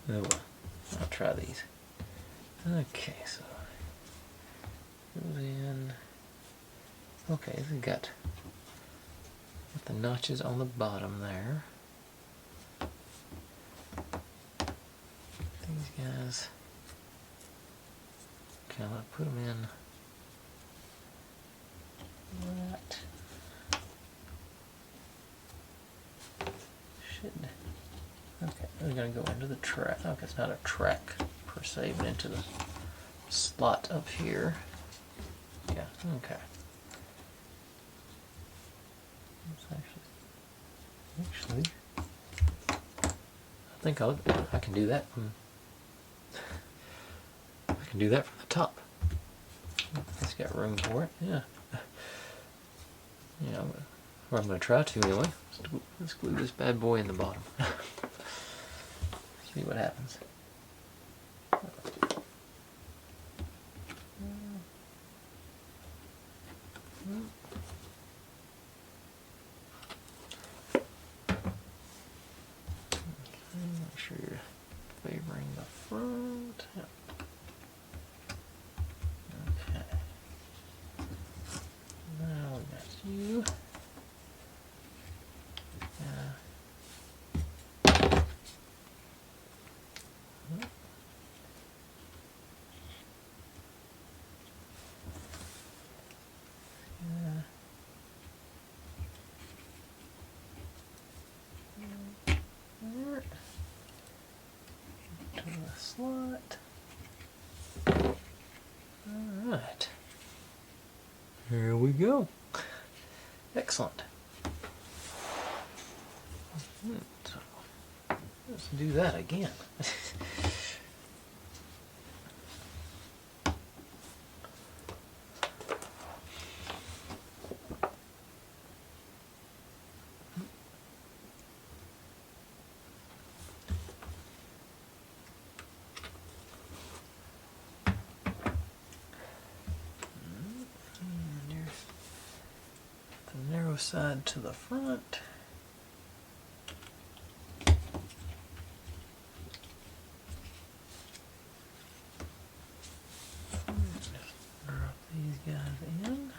Oh well, I'll try these. Okay, so goes in. Okay, we got the notches on the bottom there. These guys, kind of put them in that. Should. Okay, we're going to go into the track. Okay, it's not a track per se, but into the slot up here. Yeah, okay. Actually, I think I can do that from. I can do that from the top. It's got room for it. Yeah. Yeah. Or I'm going to try to anyway. Let's glue this bad boy in the bottom. See what happens. Make sure you're favoring the front. Yep. Okay. Now we got you. To the slot. Alright. Here we go. Excellent. So, let's do that again. Narrow side to the front. Just drop these guys in.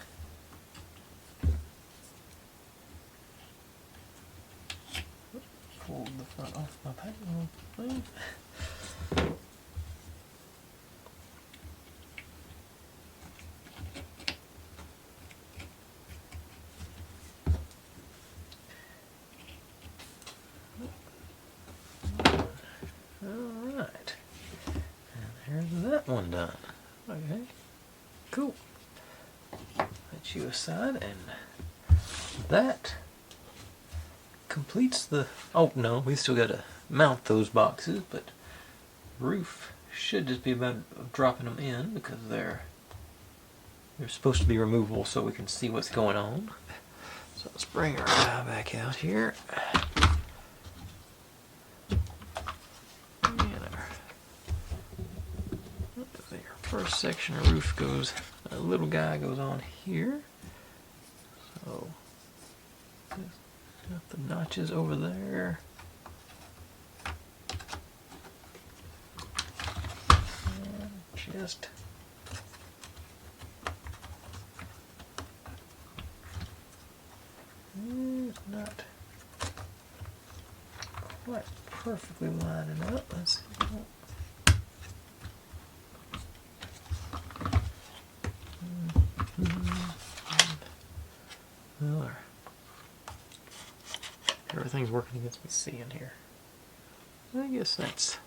Pull the front off my packing thing. Alright, and here's that one done. Okay, cool. Put you aside, and that completes the... Oh no, we still got to mount those boxes, but roof should just be about dropping them in because they're supposed to be removable so we can see what's going on. So let's bring our guy back out here. First section of roof goes, a little guy goes on here. So, got the notches over there. And just it's not quite perfectly lining up. Let's see. Well, everything's working against me seeing here. I guess that's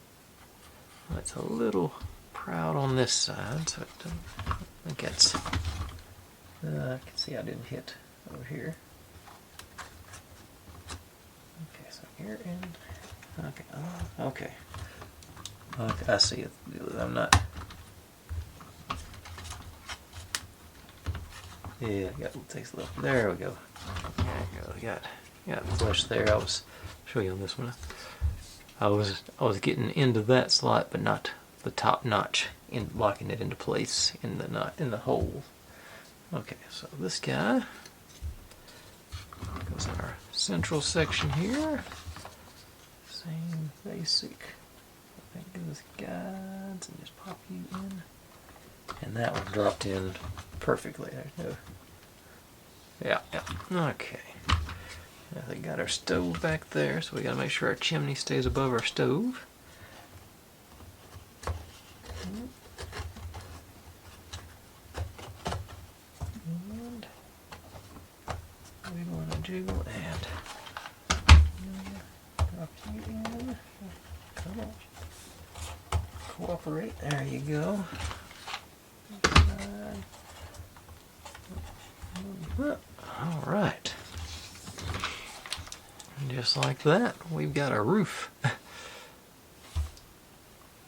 a little proud on this side, so I think that's. I can see I didn't hit over here. Okay, so here and okay, okay, I see it. I'm not. Yeah, takes a little. There we go. There we go. Got flush there. I was show you on this one. I was getting into that slot, but not the top notch in locking it into place in the hole. Okay, so this guy goes in our central section here. Same basic. I think those guides and just pop you in. And that one dropped in perfectly. There's no. Yeah. Okay. Yeah, they got our stove back there, so we got to make sure our chimney stays above our stove. And we want to jiggle and drop you in. Come on. Cooperate. There you go. Alright. Just like that, we've got a roof.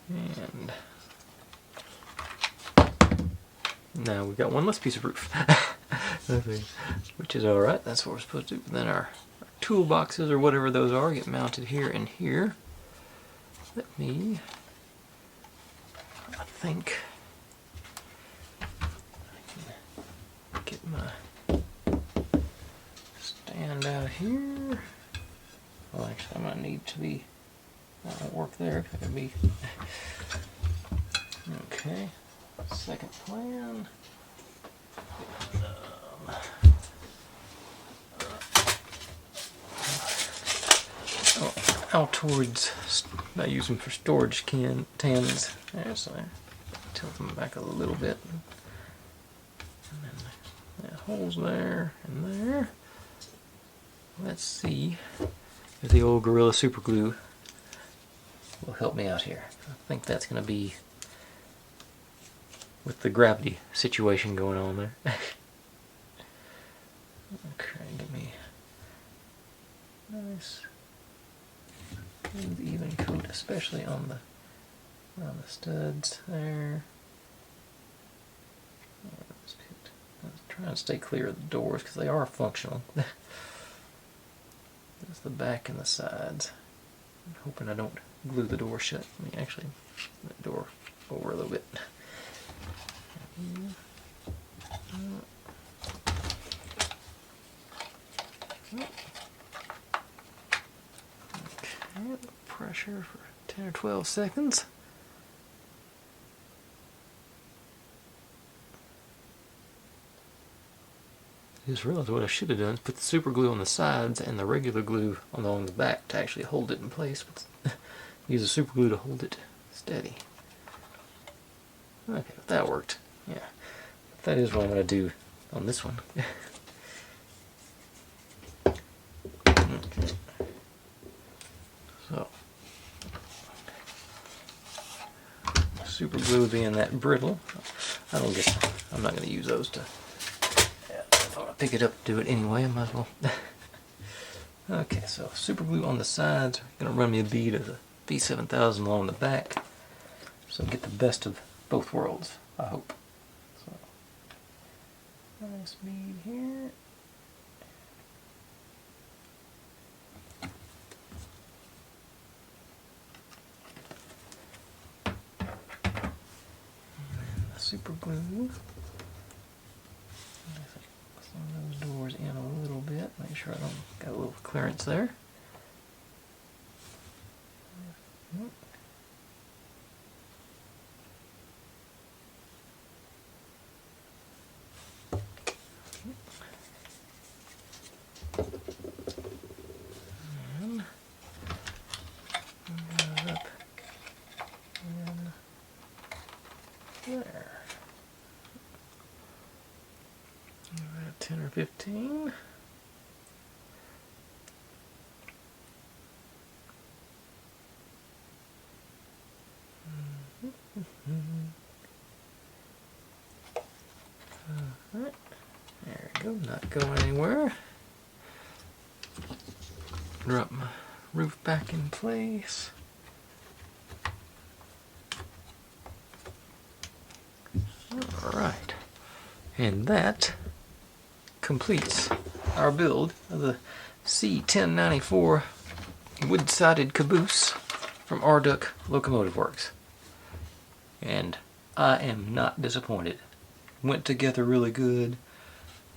And now we've got one less piece of roof. Which is alright, that's what we're supposed to do. Then our toolboxes or whatever those are get mounted here and here. Let me, I think, get my stand out here. Well, actually, I might need to be. That won't work there. It could be. Okay. Second plan. Out towards. I use them for storage tins. There, so I tilt them back a little bit. And then holes there and there. Let's see if the old Gorilla Super Glue will help me out here. I think that's going to be with the gravity situation going on there. Okay, give me nice smooth, even coat, especially on the around the studs there. Let's try and stay clear of the doors because they are functional. There's the back and the sides. I'm hoping I don't glue the door shut. Let me actually move the door over a little bit. Okay, pressure for 10 or 12 seconds. I just realized what I should have done is put the super glue on the sides and the regular glue along the back to actually hold it in place. But use the super glue to hold it steady. Okay, that worked. Yeah, that is what I'm going to do on this one. Okay. So, super glue being that brittle, I'm not going to use those to. If I want to pick it up and do it anyway, I might as well. Okay, so super glue on the sides. I'm going to run me a bead of the B7000 along the back, so get the best of both worlds, I hope. So, nice bead here. And the super glue. Slide those doors in a little bit, make sure I don't got a little clearance there. And up in there. 10 or 15. Alright, there we go, not going anywhere. Drop my roof back in place. Alright, and that completes our build of the C-1094 wood-sided caboose from R.Duck Locomotive Works. And I am not disappointed. Went together really good.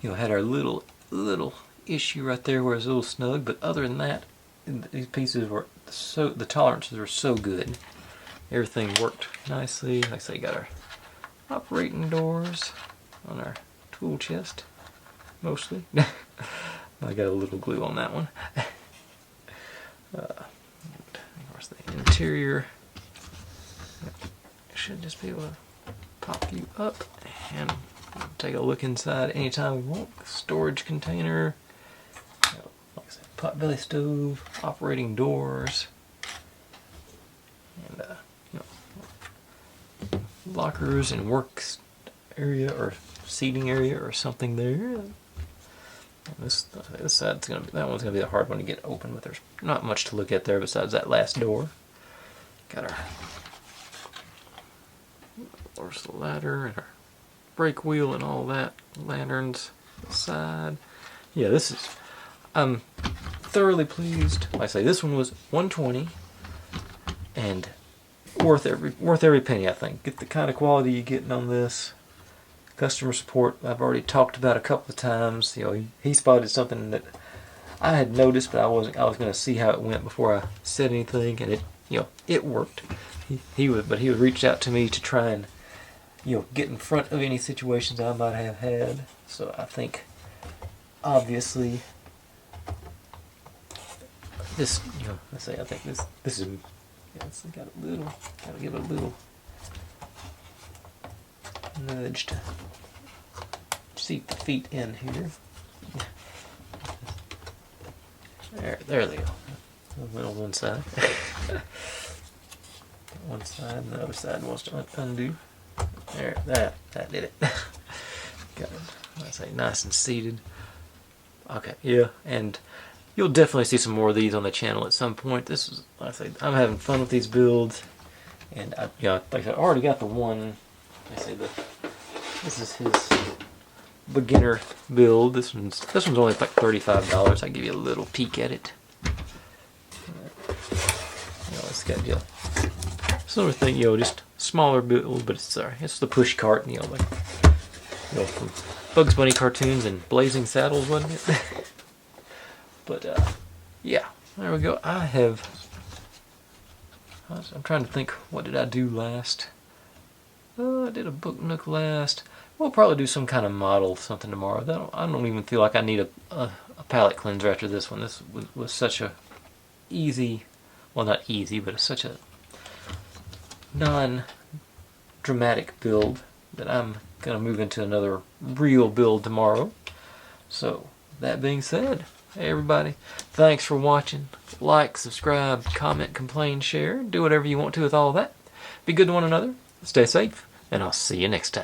You know, had our little issue right there where it was a little snug, but other than that, these pieces were so, the tolerances were so good. Everything worked nicely. Like I say, got our operating doors on our tool chest. Mostly. I got a little glue on that one. Of course, the interior should just be able to pop you up and take a look inside anytime we want. Storage container, like I said, potbelly stove, operating doors, and lockers and work area or seating area or something there. This side's that one's gonna be the hard one to get open, but there's not much to look at there besides that last door. Got our there's the ladder and our brake wheel and all that. Lanterns, the side. Yeah, this is. I'm thoroughly pleased. Like I say, this one was $120 and worth every penny. I think. Get the kind of quality you're getting on this. Customer support I've already talked about a couple of times. You know, he spotted something that I had noticed, but I was going to see how it went before I said anything, and it worked. He reached out to me to try and get in front of any situations I might have had. So I think obviously this I think this is it's got a little, gotta give it a little nudge to seat the feet in here. There they go. Went on one side. One side, and the other side wants to undo. There, that did it. Got it. I say nice and seated. Okay, yeah, and you'll definitely see some more of these on the channel at some point. This is, like I say, I'm having fun with these builds, and like I said, I already got the one. This is his beginner build. This one's only like $35. I give you a little peek at it. It's got sort of thing, just smaller build, but it's the push cart, like from Bugs Bunny cartoons and Blazing Saddles, wasn't it? But yeah, there we go. I'm trying to think, what did I do last? I did a book nook last. We'll probably do some kind of model something tomorrow. I don't even feel like I need a palette cleanser after this one. This was such a easy, well, not easy, but it's such a non-dramatic build that I'm going to move into another real build tomorrow. So, that being said, hey everybody, thanks for watching. Like, subscribe, comment, complain, share. Do whatever you want to with all that. Be good to one another. Stay safe, and I'll see you next time.